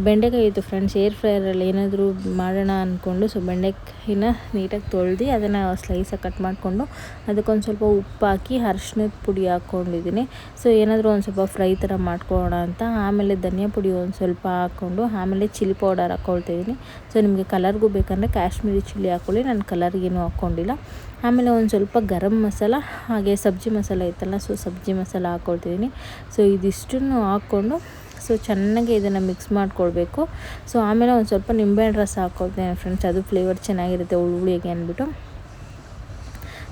ಬೆಂಡೆಕಾಯಿ ಇತ್ತು ಫ್ರೆಂಡ್ಸ್, ಏರ್ ಫ್ರೈಯರಲ್ಲಿ ಏನಾದರೂ ಮಾಡೋಣ ಅಂದ್ಕೊಂಡು. ಸೊ ಬೆಂಡೆಕಾಯಿನ ನೀಟಾಗಿ ತೊಳೆದು ಅದನ್ನು ಸ್ಲೈಸಾಗಿ ಕಟ್ ಮಾಡಿಕೊಂಡು ಅದಕ್ಕೊಂದು ಸ್ವಲ್ಪ ಉಪ್ಪು ಹಾಕಿ ಅರಿಶಿಣದ ಪುಡಿ ಹಾಕ್ಕೊಂಡಿದ್ದೀನಿ. ಸೊ ಏನಾದರೂ ಒಂದು ಸ್ವಲ್ಪ ಫ್ರೈ ಥರ ಮಾಡ್ಕೊಳ್ಳೋಣ ಅಂತ. ಆಮೇಲೆ ಧನಿಯಾ ಪುಡಿ ಒಂದು ಸ್ವಲ್ಪ ಹಾಕ್ಕೊಂಡು ಆಮೇಲೆ ಚಿಲ್ಲಿ ಪೌಡರ್ ಹಾಕ್ಕೊಳ್ತಿದ್ದೀನಿ. ಸೊ ನಿಮಗೆ ಕಲರ್ಗೂ ಬೇಕಂದರೆ ಕಾಶ್ಮೀರಿ ಚಿಲ್ಲಿ ಹಾಕ್ಕೊಳ್ಳಿ, ನಾನು ಕಲರ್ಗೇನು ಹಾಕ್ಕೊಂಡಿಲ್ಲ. ಆಮೇಲೆ ಒಂದು ಸ್ವಲ್ಪ ಗರಂ ಮಸಾಲ ಹಾಗೆ ಸಬ್ಜಿ ಮಸಾಲ ಇತ್ತಲ್ಲ, ಸೊ ಸಬ್ಜಿ ಮಸಾಲ ಹಾಕ್ಕೊಳ್ತಿದ್ದೀನಿ. ಸೊ ಇದಿಷ್ಟನ್ನು ಹಾಕ್ಕೊಂಡು ಸೊ ಚೆನ್ನಾಗಿ ಇದನ್ನು ಮಿಕ್ಸ್ ಮಾಡ್ಕೊಳ್ಬೇಕು. ಸೊ ಆಮೇಲೆ ಒಂದು ಸ್ವಲ್ಪ ನಿಂಬೆಹಣ್ಣು ರಸ ಹಾಕ್ಕೊಳ್ತೇನೆ ಫ್ರೆಂಡ್ಸ್, ಅದು ಫ್ಲೇವರ್ ಚೆನ್ನಾಗಿರುತ್ತೆ ಹುಳಿಗೆ ಅಂದ್ಬಿಟ್ಟು.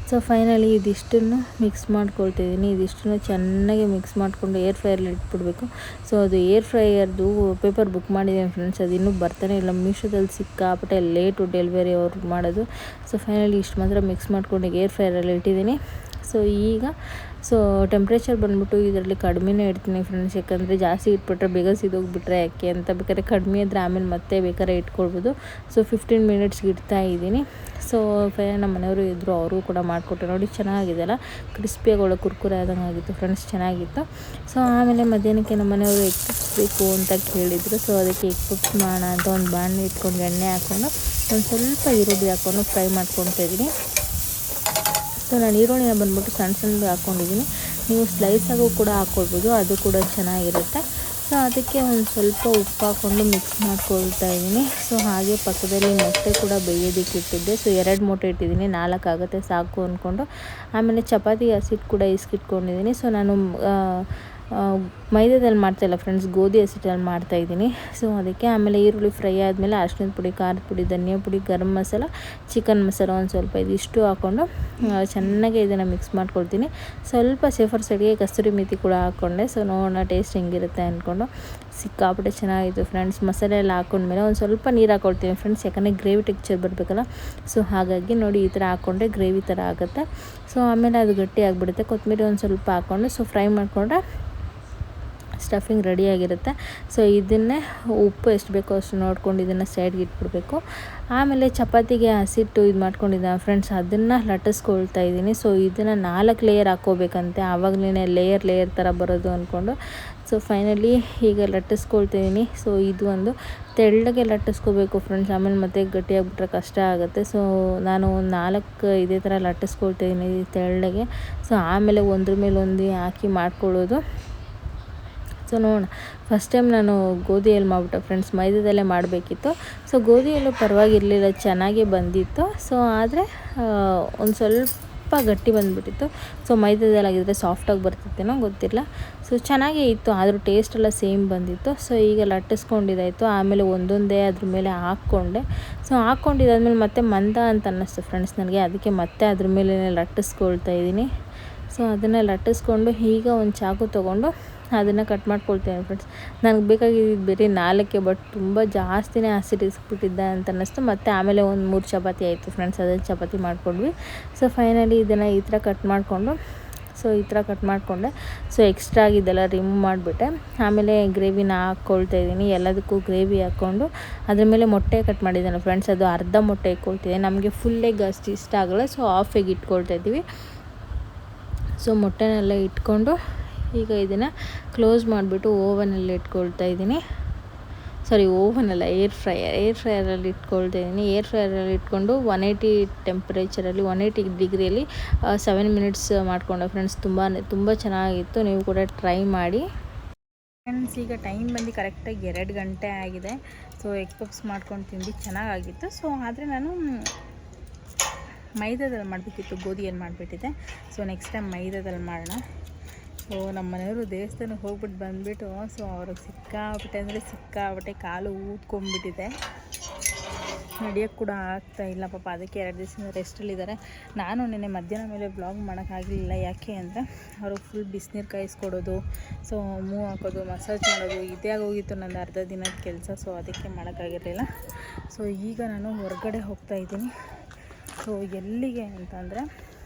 ಸೊ ಫೈನಲಿ ಇದಿಷ್ಟನ್ನು ಮಿಕ್ಸ್ ಮಾಡ್ಕೊಳ್ತಿದ್ದೀನಿ. ಇದಿಷ್ಟನ್ನು ಚೆನ್ನಾಗಿ ಮಿಕ್ಸ್ ಮಾಡಿಕೊಂಡು ಏರ್ ಫ್ರೈಯಲ್ಲಿ ಇಟ್ಬಿಡ್ಬೇಕು. ಸೊ ಅದು ಏರ್ ಫ್ರೈಯರ್ದು ಪೇಪರ್ ಬುಕ್ ಮಾಡಿದ್ದೀನಿ ಫ್ರೆಂಡ್ಸ್, ಅದು ಇನ್ನೂ ಬರ್ತಾನೆ ಇಲ್ಲ. ಮೀಶೋದಲ್ಲಿ ಸಿಕ್ಕಾಪಟ್ಟೆ ಲೇಟು ಡೆಲಿವರಿ ಅವ್ರು ಮಾಡೋದು. ಸೊ ಫೈನಲಿ ಇಷ್ಟು ಮಾತ್ರ ಮಿಕ್ಸ್ ಮಾಡ್ಕೊಂಡು ಏರ್ ಫ್ರೈಯರಲ್ಲಿ ಇಟ್ಟಿದ್ದೀನಿ. ಸೊ ಈಗ ಸೊ ಟೆಂಪ್ರೇಚರ್ ಬಂದುಬಿಟ್ಟು ಇದರಲ್ಲಿ ಕಡಿಮೆನೇ ಇಡ್ತೀನಿ ಫ್ರೆಂಡ್ಸ್, ಯಾಕಂದರೆ ಜಾಸ್ತಿ ಇಟ್ಬಿಟ್ರೆ ಬೇಗ ಸಿದೋಗಿಬಿಟ್ರೆ ಯಾಕೆ ಅಂತ. ಬೇಕಾದ್ರೆ ಕಡಿಮೆ ಇದ್ದರೆ ಆಮೇಲೆ ಮತ್ತೆ ಬೇಕಾದ್ರೆ ಇಟ್ಕೊಳ್ಬೋದು. ಸೊ 15 ಮಿನಿಟ್ಸ್ಗೆ ಇಡ್ತಾ ಇದ್ದೀನಿ. ಸೊ ನಮ್ಮ ಮನೆಯವರು ಇದ್ದರು, ಅವರು ಕೂಡ ಮಾಡಿಕೊಟ್ಟೆ ನೋಡಿ, ಚೆನ್ನಾಗಿದೆಯಲ್ಲ, ಕ್ರಿಸ್ಪಿಯಾಗಿ ಒಳ್ಳೆ ಕುರ್ಕುರೆ ಆದಂಗೆ ಆಗಿತ್ತು ಫ್ರೆಂಡ್ಸ್, ಚೆನ್ನಾಗಿತ್ತು. ಸೊ ಆಮೇಲೆ ಮಧ್ಯಾಹ್ನಕ್ಕೆ ನಮ್ಮ ಮನೆಯವರು ಎಗ್ ಪಪ್ಸ್ ಬೇಕು ಅಂತ ಕೇಳಿದರು. ಸೊ ಅದಕ್ಕೆ ಎಗ್ ಪಪ್ಸ್ ಮಾಡೋಣ ಅಂತ ಒಂದು ಬಾಣಲೆ ಇಟ್ಕೊಂಡು ಎಣ್ಣೆ ಹಾಕ್ಕೊಂಡು ಒಂದು ಸ್ವಲ್ಪ ಈರುಳ್ಳಿ ಹಾಕ್ಕೊಂಡು ಫ್ರೈ ಮಾಡ್ಕೊತಾ ಇದ್ದೀನಿ. ಸೊ ನಾನು ಈರುಳ್ಳಿನ ಬಂದ್ಬಿಟ್ಟು ಸಣ್ಣ ಸಣ್ಣದು ಹಾಕ್ಕೊಂಡಿದ್ದೀನಿ. ನೀವು ಸ್ಲೈಸಾಗೂ ಕೂಡ ಹಾಕ್ಕೊಳ್ಬೋದು, ಅದು ಕೂಡ ಚೆನ್ನಾಗಿರುತ್ತೆ. ಸೊ ಅದಕ್ಕೆ ಒಂದು ಸ್ವಲ್ಪ ಉಪ್ಪು ಹಾಕ್ಕೊಂಡು ಮಿಕ್ಸ್ ಮಾಡ್ಕೊಳ್ತಾ ಇದ್ದೀನಿ. ಸೊ ಹಾಗೆ ಪಕ್ಕದಲ್ಲಿ ಮೊಟ್ಟೆ ಕೂಡ ಬೇಯೋದಕ್ಕೆ ಇಟ್ಟಿದ್ದೆ. ಸೊ 2 ಮೊಟ್ಟೆ ಇಟ್ಟಿದ್ದೀನಿ, 4 ಆಗುತ್ತೆ ಸಾಕು ಅಂದ್ಕೊಂಡು. ಆಮೇಲೆ ಚಪಾತಿ ಹಸಿಟ್ಟು ಕೂಡ ಇಸ್ಕಿಟ್ಕೊಂಡಿದ್ದೀನಿ. ಸೊ ನಾನು ಮೈದಾದಲ್ಲಿ ಮಾಡ್ತಾಯಿಲ್ಲ ಫ್ರೆಂಡ್ಸ್, ಗೋಧಿ ಹಸಿಟ್ಟಲ್ಲಿ ಮಾಡ್ತಾಯಿದ್ದೀನಿ. ಸೊ ಅದಕ್ಕೆ ಆಮೇಲೆ ಈರುಳ್ಳಿ ಫ್ರೈ ಆದಮೇಲೆ ಅರಿಶಿಣದ ಪುಡಿ, ಖಾರದ ಪುಡಿ, ಧನಿಯಾ ಪುಡಿ, ಗರಂ ಮಸಾಲ, ಚಿಕನ್ ಮಸಾಲ ಒಂದು ಸ್ವಲ್ಪ ಇದಿಷ್ಟು ಹಾಕ್ಕೊಂಡು ಚೆನ್ನಾಗಿ ಇದನ್ನು ಮಿಕ್ಸ್ ಮಾಡ್ಕೊಳ್ತೀನಿ. ಸ್ವಲ್ಪ ಸೇಫರ್ ಸೈಡ್ಗೆ ಕಸ್ತೂರಿ ಮೆಥಿ ಕೂಡ ಹಾಕ್ಕೊಂಡೆ. ಸೊ ನೋಡೋಣ ಟೇಸ್ಟ್ ಹೆಂಗಿರುತ್ತೆ ಅಂದ್ಕೊಂಡು. ಸಿಕ್ಕಾಪಟ್ಟೆ ಚೆನ್ನಾಗಿತ್ತು ಫ್ರೆಂಡ್ಸ್. ಮಸಾಲೆ ಎಲ್ಲ ಹಾಕ್ಕೊಂಡ್ಮೇಲೆ ಒಂದು ಸ್ವಲ್ಪ ನೀರು ಹಾಕ್ಕೊಳ್ತೀನಿ ಫ್ರೆಂಡ್ಸ್, ಯಾಕಂದರೆ ಗ್ರೇವಿ ಟೆಕ್ಸ್ಚರ್ ಬರಬೇಕಲ್ಲ. ಸೊ ಹಾಗಾಗಿ ನೋಡಿ ಈ ಥರ ಹಾಕ್ಕೊಂಡ್ರೆ ಗ್ರೇವಿ ಥರ ಆಗುತ್ತೆ. ಸೊ ಆಮೇಲೆ ಅದು ಗಟ್ಟಿ ಆಗಿಬಿಡುತ್ತೆ. ಕೊತ್ತಂಬರಿ ಒಂದು ಸ್ವಲ್ಪ ಹಾಕ್ಕೊಂಡು ಸೊ ಫ್ರೈ ಮಾಡಿಕೊಂಡ್ರೆ ಸ್ಟಫಿಂಗ್ ರೆಡಿಯಾಗಿರುತ್ತೆ. ಸೊ ಇದನ್ನೇ ಉಪ್ಪು ಎಷ್ಟು ಬೇಕೋ ಅಷ್ಟು ನೋಡ್ಕೊಂಡು ಇದನ್ನು ಸೈಡ್ಗೆ ಇಟ್ಬಿಡಬೇಕು. ಆಮೇಲೆ ಚಪಾತಿಗೆ ಹಸಿಟ್ಟು ಇದು ಮಾಡ್ಕೊಂಡಿದ್ದೆ ಫ್ರೆಂಡ್ಸ್, ಅದನ್ನು ಲಟ್ಟಿಸ್ಕೊಳ್ತಾ ಇದ್ದೀನಿ. ಸೊ ಇದನ್ನು 4 ಲೇಯರ್ ಹಾಕ್ಕೋಬೇಕಂತೆ, ಆವಾಗಲೇ ಲೇಯರ್ ಥರ ಬರೋದು ಅಂದ್ಕೊಂಡು. ಸೊ ಫೈನಲಿ ಈಗ ಲಟ್ಟಿಸ್ಕೊಳ್ತಿದ್ದೀನಿ. ಸೊ ಇದು ಒಂದು ತೆಳ್ಳಗೆ ಲಟ್ಟಿಸ್ಕೋಬೇಕು ಫ್ರೆಂಡ್ಸ್, ಆಮೇಲೆ ಮತ್ತೆ ಗಟ್ಟಿಯಾಗಿಬಿಟ್ರೆ ಕಷ್ಟ ಆಗುತ್ತೆ. ಸೊ ನಾನು ಒಂದು 4 ಇದೇ ಥರ ಲಟ್ಟಿಸ್ಕೊಳ್ತಿದ್ದೀನಿ ತೆಳ್ಳಗೆ. ಸೊ ಆಮೇಲೆ ಒಂದ್ರ ಮೇಲೆ ಒಂದು ಹಾಕಿ ಮಾಡ್ಕೊಳ್ಳೋದು. ಸೊ ನೋಡೋಣ, ಫಸ್ಟ್ ಟೈಮ್ ನಾನು ಗೋಧಿಯಲ್ಲಿ ಮಾಡಿಬಿಟ್ಟೆ ಫ್ರೆಂಡ್ಸ್, ಮೈದಾದಲ್ಲೇ ಮಾಡಬೇಕಿತ್ತು. ಸೊ ಗೋಧಿಯಲ್ಲೂ ಪರವಾಗಿರಲಿಲ್ಲ, ಚೆನ್ನಾಗೇ ಬಂದಿತ್ತು. ಸೊ ಆದರೆ ಒಂದು ಸ್ವಲ್ಪ ಗಟ್ಟಿ ಬಂದುಬಿಟ್ಟಿತ್ತು. ಸೊ ಮೈದಾದಲ್ಲಾಗಿದ್ದರೆ ಸಾಫ್ಟಾಗಿ ಬರ್ತಿತ್ತೇನೋ ಗೊತ್ತಿಲ್ಲ. ಸೊ ಚೆನ್ನಾಗೇ ಇತ್ತು, ಆದರೂ ಟೇಸ್ಟೆಲ್ಲ ಸೇಮ್ ಬಂದಿತ್ತು. ಸೊ ಈಗ ಲಟ್ಟಿಸ್ಕೊಂಡಿದ್ದಾಯಿತು. ಆಮೇಲೆ ಒಂದೊಂದೇ ಅದ್ರ ಮೇಲೆ ಹಾಕ್ಕೊಂಡೆ. ಸೊ ಹಾಕ್ಕೊಂಡಿದ್ದಾದ್ಮೇಲೆ ಮತ್ತೆ ಮಂದ ಅಂತ ಅನ್ನಿಸ್ತು ಫ್ರೆಂಡ್ಸ್ ನನಗೆ, ಅದಕ್ಕೆ ಮತ್ತೆ ಅದ್ರ ಮೇಲೆ ಲಟ್ಟಿಸ್ಕೊಳ್ತಾ ಇದ್ದೀನಿ. ಸೊ ಅದನ್ನು ಲಟ್ಟಿಸ್ಕೊಂಡು ಈಗ ಒಂದು ಚಾಕು ತೊಗೊಂಡು ಅದನ್ನು ಕಟ್ ಮಾಡ್ಕೊಳ್ತೇನೆ ಫ್ರೆಂಡ್ಸ್. ನನಗೆ ಬೇಕಾಗಿದ್ದು ಬೇರೆ 4, ಬಟ್ ತುಂಬ ಜಾಸ್ತಿನೇ ಹಸಿಟ್ಟು ಇಸ್ಬಿಟ್ಟಿದ್ದೆ ಅಂತ ಅನ್ನಿಸ್ತು. ಮತ್ತು ಆಮೇಲೆ ಒಂದು 3 ಚಪಾತಿ ಆಯಿತು ಫ್ರೆಂಡ್ಸ್, ಅದನ್ನು ಚಪಾತಿ ಮಾಡ್ಕೊಂಡ್ವಿ. ಸೊ ಫೈನಲಿ ಇದನ್ನು ಈ ಥರ ಕಟ್ ಮಾಡಿಕೊಂಡು ಸೊ ಈ ಥರ ಕಟ್ ಮಾಡಿಕೊಂಡೆ. ಸೊ ಎಕ್ಸ್ಟ್ರಾ ಆಗಿದ್ದೆಲ್ಲ ರಿಮೂವ್ ಮಾಡಿಬಿಟ್ಟೆ. ಆಮೇಲೆ ಗ್ರೇವಿನ ಹಾಕ್ಕೊಳ್ತಾ ಇದ್ದೀನಿ. ಎಲ್ಲದಕ್ಕೂ ಗ್ರೇವಿ ಹಾಕ್ಕೊಂಡು ಅದ್ರ ಮೇಲೆ ಮೊಟ್ಟೆ ಕಟ್ ಮಾಡಿದ್ದಾನೆ ಫ್ರೆಂಡ್ಸ್, ಅದು ಅರ್ಧ ಮೊಟ್ಟೆ ಇಟ್ಕೊಳ್ತಿದ್ದೆ. ನಮಗೆ ಫುಲ್ ಎಗ್ ಅಷ್ಟು ಇಷ್ಟ ಆಗೋಲ್ಲ, ಸೊ ಹಾಫ್ ಎಗ್ ಇಟ್ಕೊಳ್ತಾ ಇದ್ದೀವಿ. ಸೊ ಮೊಟ್ಟೆನೆಲ್ಲ ಇಟ್ಕೊಂಡು ಈಗ ಇದನ್ನು ಕ್ಲೋಸ್ ಮಾಡಿಬಿಟ್ಟು ಓವನಲ್ಲಿ ಇಟ್ಕೊಳ್ತಾ ಇದ್ದೀನಿ. ಸಾರಿ, ಓವನಲ್ಲ, ಏರ್ ಫ್ರೈಯರಲ್ಲಿ ಇಟ್ಕೊಳ್ತಾ ಇದ್ದೀನಿ. ಏರ್ ಫ್ರೈಯರಲ್ಲಿ ಇಟ್ಕೊಂಡು 180 ಟೆಂಪ್ರೇಚರಲ್ಲಿ 180 ಡಿಗ್ರಿಯಲ್ಲಿ 7 ಮಿನಿಟ್ಸ್ ಮಾಡಿಕೊಂಡೆ ಫ್ರೆಂಡ್ಸ್. ತುಂಬ ಚೆನ್ನಾಗಿತ್ತು. ನೀವು ಕೂಡ ಟ್ರೈ ಮಾಡಿ ಫ್ರೆಂಡ್ಸ್. ಈಗ ಟೈಮ್ ಬಂದು ಕರೆಕ್ಟಾಗಿ 2 ಗಂಟೆ ಆಗಿದೆ. ಸೊ ಎಗ್ ಪಪ್ಸ್ ಮಾಡ್ಕೊಂಡು ತಿಂದು ಚೆನ್ನಾಗಾಗಿತ್ತು. ಸೊ ಆದರೆ ನಾನು ಮೈದಾದಲ್ಲಿ ಮಾಡಬೇಕಿತ್ತು, ಗೋಧಿಯಲ್ಲಿ ಮಾಡಿಬಿಟ್ಟಿದ್ದೆ. ಸೊ ನೆಕ್ಸ್ಟ್ ಟೈಮ್ ಮೈದಾದಲ್ಲಿ ಮಾಡೋಣ. ಸೊ ನಮ್ಮ ಮನೆಯವರು ದೇವಸ್ಥಾನಕ್ಕೆ ಹೋಗ್ಬಿಟ್ಟು ಬಂದುಬಿಟ್ಟು ಸೊ ಅವ್ರಿಗೆ ಸಿಕ್ಕಾಬಿಟ್ಟೆ ಕಾಲು ಊದ್ಕೊಂಡ್ಬಿಟ್ಟಿದೆ. ನಡೆಯೋಕ್ಕೆ ಕೂಡ ಆಗ್ತಾಯಿಲ್ಲ ಪಾಪ. ಅದಕ್ಕೆ 2 ದಿವಸದಿಂದ ರೆಸ್ಟಲ್ಲಿದ್ದಾರೆ. ನಾನು ನೆನ್ನೆ ಮಧ್ಯಾಹ್ನ ಮೇಲೆ ಬ್ಲಾಗ್ ಮಾಡೋಕ್ಕಾಗಲಿಲ್ಲ. ಯಾಕೆ ಅಂದರೆ ಅವರು ಫುಲ್ ಬಿಸಿನೀರು ಕಾಯಿಸ್ಕೊಡೋದು, ಸೊ ಮೂವ್ ಹಾಕೋದು, ಮಸಾಜ್ ಮಾಡೋದು ಇದೇ ಆಗೋಗಿತ್ತು ನನ್ನ ಅರ್ಧ ದಿನದ ಕೆಲಸ. ಸೊ ಅದಕ್ಕೆ ಮಾಡೋಕ್ಕಾಗಿರಲಿಲ್ಲ. ಸೊ ಈಗ ನಾನು ಹೊರಗಡೆ ಹೋಗ್ತಾಯಿದ್ದೀನಿ. ಸೊ ಎಲ್ಲಿಗೆ ಅಂತಂದರೆ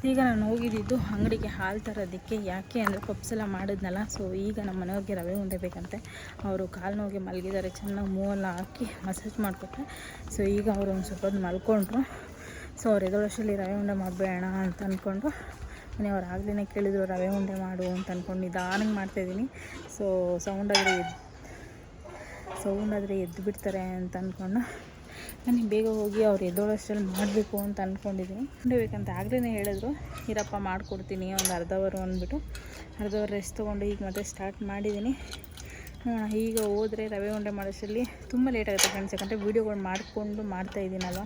ಈಗ ನಾನು ಹೋಗಿದ್ದು ಅಂಗಡಿಗೆ ಹಾಲು ತರೋದಕ್ಕೆ. ಯಾಕೆ ಅಂದರೆ ಪಪ್ಸ್ ಎಲ್ಲ ಮಾಡಿದ್ನಲ್ಲ. ಸೊ ಈಗ ನಮ್ಮ ಮನೆಯವ್ರಿಗೆ ರವೆ ಉಂಡೆ ಬೇಕಂತೆ. ಅವರು ಕಾಲು ನೋವಿಗೆ ಮಲಗಿದ್ದಾರೆ. ಚೆನ್ನಾಗಿ ಮೂವೆಲ್ಲ ಹಾಕಿ ಮಸಾಜ್ ಮಾಡಿಕೊಟ್ರೆ. ಸೊ ಈಗ ಅವರು ಒಂದು ಸ್ವಲ್ಪ ಹೊತ್ತು ಮಲ್ಕೊಂಡ್ರು. ಸೊ ಅವ್ರು ಎದೊಳಷ್ಟರಲ್ಲಿ ರವೆ ಉಂಡೆ ಮಾಡಬೇಡ ಅಂತ ಅಂದ್ಕೊಂಡು ಮನೆಯವ್ರು ಆಗಲೇ ಕೇಳಿದ್ರು ರವೆ ಉಂಡೆ ಮಾಡು ಅಂತ ಅಂದ್ಕೊಂಡು ನಿಧಾನಕ್ಕೆ ಮಾಡ್ತಾಯಿದ್ದೀನಿ. ಸೊ ಸೌಂಡಾದರೆ ಎದ್ದು ಬಿಡ್ತಾರೆ ಅಂತ ಅಂದ್ಕೊಂಡು ನನಗೆ ಬೇಗ ಹೋಗಿ ಅವ್ರು ಎದ್ದೋಳಷ್ಟರಲ್ಲಿ ಮಾಡಬೇಕು ಅಂತ ಅಂದ್ಕೊಂಡಿದ್ದೀನಿ. ಬೇಕಂತ ಆಗಲೇ ಹೇಳಿದ್ರು, ಇರಪ್ಪ ಮಾಡಿಕೊಡ್ತೀನಿ ಒಂದು ಅರ್ಧ ಅವರ್ ಅಂದ್ಬಿಟ್ಟು ಅರ್ಧ ಅವರ್ ರೆಸ್ಟ್ ತೊಗೊಂಡು ಈಗ ಮತ್ತೆ ಸ್ಟಾರ್ಟ್ ಮಾಡಿದ್ದೀನಿ. ಈಗ ಹೋದರೆ ರವೆ ಉಂಡೆ ಮಾಡೋಷ್ಟರಲ್ಲಿ ತುಂಬ ಲೇಟ್ ಆಗುತ್ತೆ ಫ್ರೆಂಡ್ಸ್. ಯಾಕಂದರೆ ವೀಡಿಯೋಗಳು ಮಾಡಿಕೊಂಡು ಮಾಡ್ತಾಯಿದ್ದೀನಲ್ವ.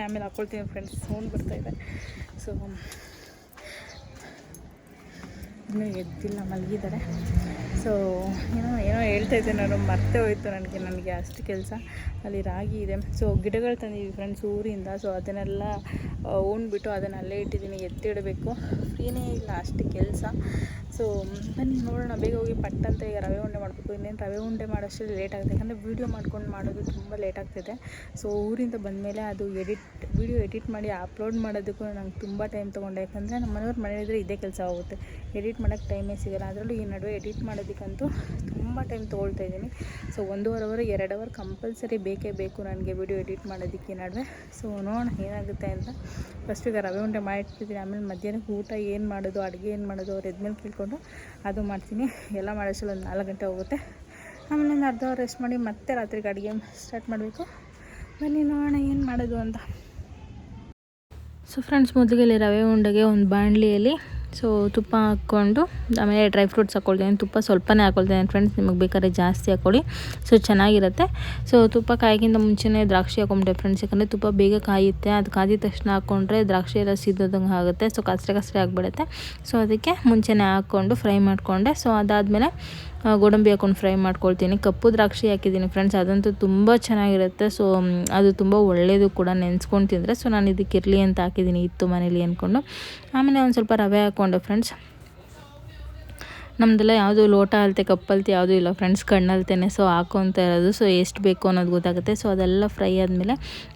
ಆಮೇಲೆ ಹಾಕ್ಕೊಳ್ತೀನಿ ಫ್ರೆಂಡ್ಸ್. ಸೌಂಡ್ ಬರ್ತಾಯಿದೆ. ಸೊ ಇನ್ನೂ ಎದ್ದಿಲ್ಲ, ಮಲಗಿದ್ದಾರೆ. ಸೊ ಏನೋ ಹೇಳ್ತಾಯಿದ್ದೆ ನಾನು, ಮರ್ತೇ ಹೋಯಿತು ನನಗೆ ಅಷ್ಟು ಕೆಲಸ. ಅಲ್ಲಿ ರಾಗಿ ಇದೆ. ಸೊ ಗಿಡಗಳು ತಂದಿದ್ದೀವಿ ಫ್ರೆಂಡ್ಸ್ ಊರಿಂದ. ಸೊ ಅದನ್ನೆಲ್ಲ ಉಂಡ್ಬಿಟ್ಟು ಅದನ್ನು ಅಲ್ಲೇ ಇಟ್ಟಿದ್ದೀನಿ. ಎತ್ತಿಡಬೇಕು. ಫ್ರೀನೇ ಇಲ್ಲ, ಅಷ್ಟು ಕೆಲಸ. ಸೊ ಬನ್ನಿ ನೋಡೋಣ. ಬೇಗ ಹೋಗಿ ಪಟ್ಟಂತ ಈಗ ರವೆ ಉಂಡೆ ಮಾಡಬೇಕು. ಇನ್ನೇನು ರವೆ ಉಂಡೆ ಮಾಡೋಷ್ಟರಲ್ಲಿ ಲೇಟ್ ಆಗುತ್ತೆ. ಯಾಕಂದರೆ ವೀಡಿಯೋ ಮಾಡ್ಕೊಂಡು ಮಾಡೋದು ತುಂಬ ಲೇಟ್ ಆಗ್ತಿದೆ. ಸೊ ಊರಿಂದ ಬಂದಮೇಲೆ ಅದು ವೀಡಿಯೋ ಎಡಿಟ್ ಮಾಡಿ ಅಪ್ಲೋಡ್ ಮಾಡೋದಕ್ಕೂ ನಂಗೆ ತುಂಬ ಟೈಮ್ ತೊಗೊಂಡೆ. ಯಾಕಂದರೆ ನಮ್ಮ ಮನೆಯವ್ರ ಮನೆಯಿದ್ರೆ ಇದೇ ಕೆಲಸ ಆಗುತ್ತೆ. ಎಡಿಟ್ ಮಾಡೋಕ್ಕೆ ಟೈಮೇ ಸಿಗೋಲ್ಲ. ಅದರಲ್ಲೂ ಈ ನಡುವೆ ಎಡಿಟ್ ಮಾಡೋದಕ್ಕಂತೂ ತುಂಬ ಟೈಮ್ ತೊಗೊಳ್ತಾ ಇದ್ದೀನಿ. ಸೊ 1.5 ಅವರ್ 2 ಅವರ್ ಕಂಪಲ್ಸರಿ ಬೇಕೇ ಬೇಕು ನನಗೆ ವೀಡಿಯೋ ಎಡಿಟ್ ಮಾಡೋದಕ್ಕೆ ನಡುವೆ. ಸೊ ನೋಡೋಣ ಏನಾಗುತ್ತೆ ಅಂತ. ಫಸ್ಟ್ ಈಗ ರವೆ ಉಂಡೆ ಮಾಡಿಟ್ಟಿದ್ದೀನಿ. ಆಮೇಲೆ ಮಧ್ಯಾಹ್ನಕ್ಕೆ ಊಟ ಏನು ಮಾಡೋದು, ಅಡುಗೆ ಏನು ಮಾಡೋದು ಅವ್ರು ಎದ್ಮೇಲೆ ಕೇಳ್ಕೊಂಡು ಅದು ಮಾಡ್ತೀನಿ. ಎಲ್ಲ ಮಾಡೋಷ್ಟರಲ್ಲಿ ಒಂದು 4 ಗಂಟೆ ಹೋಗುತ್ತೆ. ಆಮೇಲೆ ಒಂದು ಅರ್ಧ ಅವರ್ ರೆಸ್ಟ್ ಮಾಡಿ ಮತ್ತೆ ರಾತ್ರಿಗೆ ಅಡುಗೆ ಸ್ಟಾರ್ಟ್ ಮಾಡಬೇಕು. ಬನ್ನಿ ನೋಡೋಣ ಏನು ಮಾಡೋದು ಅಂತ. ಸೊ ಫ್ರೆಂಡ್ಸ್, ಮೊದಲಿಗೆ ಇಲ್ಲಿ ರವೆ ಉಂಡೆಗೆ ಒಂದು ಬಾಣಲಿಯಲ್ಲಿ ಸೊ ತುಪ್ಪ ಹಾಕ್ಕೊಂಡು ಆಮೇಲೆ ಡ್ರೈ ಫ್ರೂಟ್ಸ್ ಹಾಕ್ಕೊಳ್ತೀನಿ. ತುಪ್ಪ ಸ್ವಲ್ಪನೇ ಹಾಕ್ಕೊಳ್ತೀನಿ ಫ್ರೆಂಡ್ಸ್, ನಿಮಗೆ ಬೇಕಾದ್ರೆ ಜಾಸ್ತಿ ಹಾಕ್ಕೊಳ್ಳಿ. ಸೊ ಚೆನ್ನಾಗಿರುತ್ತೆ. ಸೊ ತುಪ್ಪ ಕಾಯೋಕ್ಕಿಂತ ಮುಂಚೆನೇ ದ್ರಾಕ್ಷಿ ಹಾಕೊಂಬಿಟ್ಟೆ ಫ್ರೆಂಡ್ಸ್. ಯಾಕಂದರೆ ತುಪ್ಪ ಬೇಗ ಕಾಯುತ್ತೆ. ಅದು ಕಾದಿದ ತಕ್ಷಣ ಹಾಕ್ಕೊಂಡ್ರೆ ದ್ರಾಕ್ಷಿ ಎಲ್ಲ ಸಿದ್ದೋದಂಗೆ ಆಗುತ್ತೆ. ಸೊ ಕಸರೆ ಆಗಿಬಿಡುತ್ತೆ. ಸೊ ಅದಕ್ಕೆ ಮುಂಚೆನೇ ಹಾಕ್ಕೊಂಡು ಫ್ರೈ ಮಾಡಿಕೊಂಡೆ. ಸೊ ಅದಾದಮೇಲೆ ಗೋಡಂಬಿ ಹಾಕ್ಕೊಂಡು ಫ್ರೈ ಮಾಡ್ಕೊಳ್ತೀನಿ. ಕಪ್ಪು ದ್ರಾಕ್ಷಿ ಹಾಕಿದ್ದೀನಿ ಫ್ರೆಂಡ್ಸ್, ಅದಂತೂ ತುಂಬ ಚೆನ್ನಾಗಿರುತ್ತೆ. ಸೊ ಅದು ತುಂಬ ಒಳ್ಳೆಯದು ಕೂಡ ನೆನೆಸ್ಕೊಂಡು ತಿಂದರೆ. ಸೊ ನಾನು ಇದಕ್ಕೆ ಇರಲಿ ಅಂತ ಹಾಕಿದ್ದೀನಿ, ಇತ್ತು ಮನೇಲಿ ಅಂದ್ಕೊಂಡು. ಆಮೇಲೆ ಒಂದು ಸ್ವಲ್ಪ ರವೆ ಹಾಕ್ಕೊಂಡೆ ಫ್ರೆಂಡ್ಸ್. ನಮ್ಮದೆಲ್ಲ ಯಾವುದು ಲೋಟ ಅಳತೆ ಕಪ್ಪಲ್ತೆ ಯಾವುದೂ ಇಲ್ಲ ಫ್ರೆಂಡ್ಸ್, ಕಣ್ಣಲ್ತೇನೆ. ಸೊ ಹಾಕೊತ ಇರೋದು. ಸೊ ಎಷ್ಟು ಬೇಕು ಅನ್ನೋದು ಗೊತ್ತಾಗುತ್ತೆ. ಸೊ ಅದೆಲ್ಲ ಫ್ರೈ ಆದಮೇಲೆ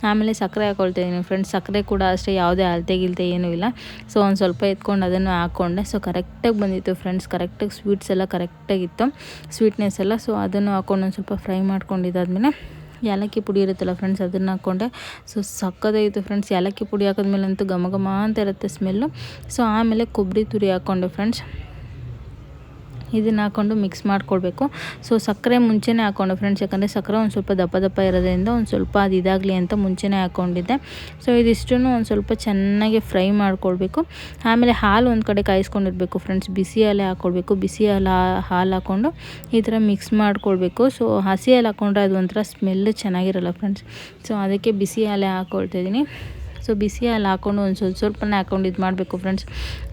ಆಮೇಲೆ ಸಕ್ಕರೆ ಹಾಕ್ಕೊಳ್ತಾಯಿದ್ದೀನಿ ಫ್ರೆಂಡ್ಸ್. ಸಕ್ಕರೆ ಕೂಡ ಅಷ್ಟೇ ಯಾವುದೇ ಅಳತೆ ಏನೂ ಇಲ್ಲ. ಸೊ ಒಂದು ಸ್ವಲ್ಪ ಎತ್ಕೊಂಡು ಅದನ್ನು ಹಾಕ್ಕೊಂಡೆ. ಸೊ ಕರೆಕ್ಟಾಗಿ ಬಂದಿತ್ತು ಫ್ರೆಂಡ್ಸ್. ಕರೆಕ್ಟಾಗಿ ಸ್ವೀಟ್ಸ್ ಎಲ್ಲ ಕರೆಕ್ಟಾಗಿತ್ತು, ಸ್ವೀಟ್ನೆಸ್ ಎಲ್ಲ. ಸೊ ಅದನ್ನು ಹಾಕ್ಕೊಂಡು ಒಂದು ಸ್ವಲ್ಪ ಫ್ರೈ ಮಾಡ್ಕೊಂಡಿದ್ದಾದಮೇಲೆ ಏಲಕ್ಕಿ ಪುಡಿ ಇರುತ್ತಲ್ಲ ಫ್ರೆಂಡ್ಸ್, ಅದನ್ನು ಹಾಕ್ಕೊಂಡೆ. So ಸಕ್ಕತ್ತಾಗಿತ್ತು friends. ಏಲಕ್ಕಿ ಪುಡಿ ಹಾಕಿದ್ಮೇಲೆ ಅಂತೂ ಘಮ ಘಮ ಅಂತ ಇರುತ್ತೆ ಸ್ಮೆಲ್ಲು. ಸೊ ಆಮೇಲೆ ಕೊಬ್ಬರಿ ತುರಿ ಹಾಕ್ಕೊಂಡೆ ಫ್ರೆಂಡ್ಸ್. ಇದನ್ನು ಹಾಕ್ಕೊಂಡು ಮಿಕ್ಸ್ ಮಾಡ್ಕೊಳ್ಬೇಕು. ಸೊ ಸಕ್ಕರೆ ಮುಂಚೆನೇ ಹಾಕ್ಕೊಂಡೆ ಫ್ರೆಂಡ್ಸ್. ಯಾಕಂದರೆ ಸಕ್ಕರೆ ಒಂದು ಸ್ವಲ್ಪ ದಪ್ಪ ಇರೋದ್ರಿಂದ ಒಂದು ಸ್ವಲ್ಪ ಅದು ಇದಾಗಲಿ ಅಂತ ಮುಂಚೆನೇ ಹಾಕ್ಕೊಂಡಿದ್ದೆ. ಸೊ ಇದಿಷ್ಟನ್ನು ಒಂದು ಸ್ವಲ್ಪ ಚೆನ್ನಾಗಿ ಫ್ರೈ ಮಾಡ್ಕೊಳ್ಬೇಕು. ಆಮೇಲೆ ಹಾಲು ಒಂದು ಕಡೆ ಕಾಯಿಸ್ಕೊಂಡಿರಬೇಕು ಫ್ರೆಂಡ್ಸ್. ಬಿಸಿ ಹಾಲೇ ಹಾಕ್ಕೊಳ್ಬೇಕು. ಬಿಸಿ ಹಾಲು ಹಾಕ್ಕೊಂಡು ಈ ಥರ ಮಿಕ್ಸ್ ಮಾಡ್ಕೊಳ್ಬೇಕು. ಸೊ ಹಸಿ ಹಾಲು ಹಾಕ್ಕೊಂಡ್ರೆ ಅದು ಒಂಥರ ಸ್ಮೆಲ್ಲು ಚೆನ್ನಾಗಿರಲ್ಲ ಫ್ರೆಂಡ್ಸ್. ಸೊ ಅದಕ್ಕೆ ಬಿಸಿ ಹಾಲೇ ಹಾಕ್ಕೊಳ್ತಾಯಿದ್ದೀನಿ. ಸೊ ಬಿಸಿ ಹಾಲು ಹಾಕ್ಕೊಂಡು ಒಂದು ಸ್ವಲ್ಪನೇ ಹಾಕ್ಕೊಂಡು ಇದು ಮಾಡಬೇಕು ಫ್ರೆಂಡ್ಸ್.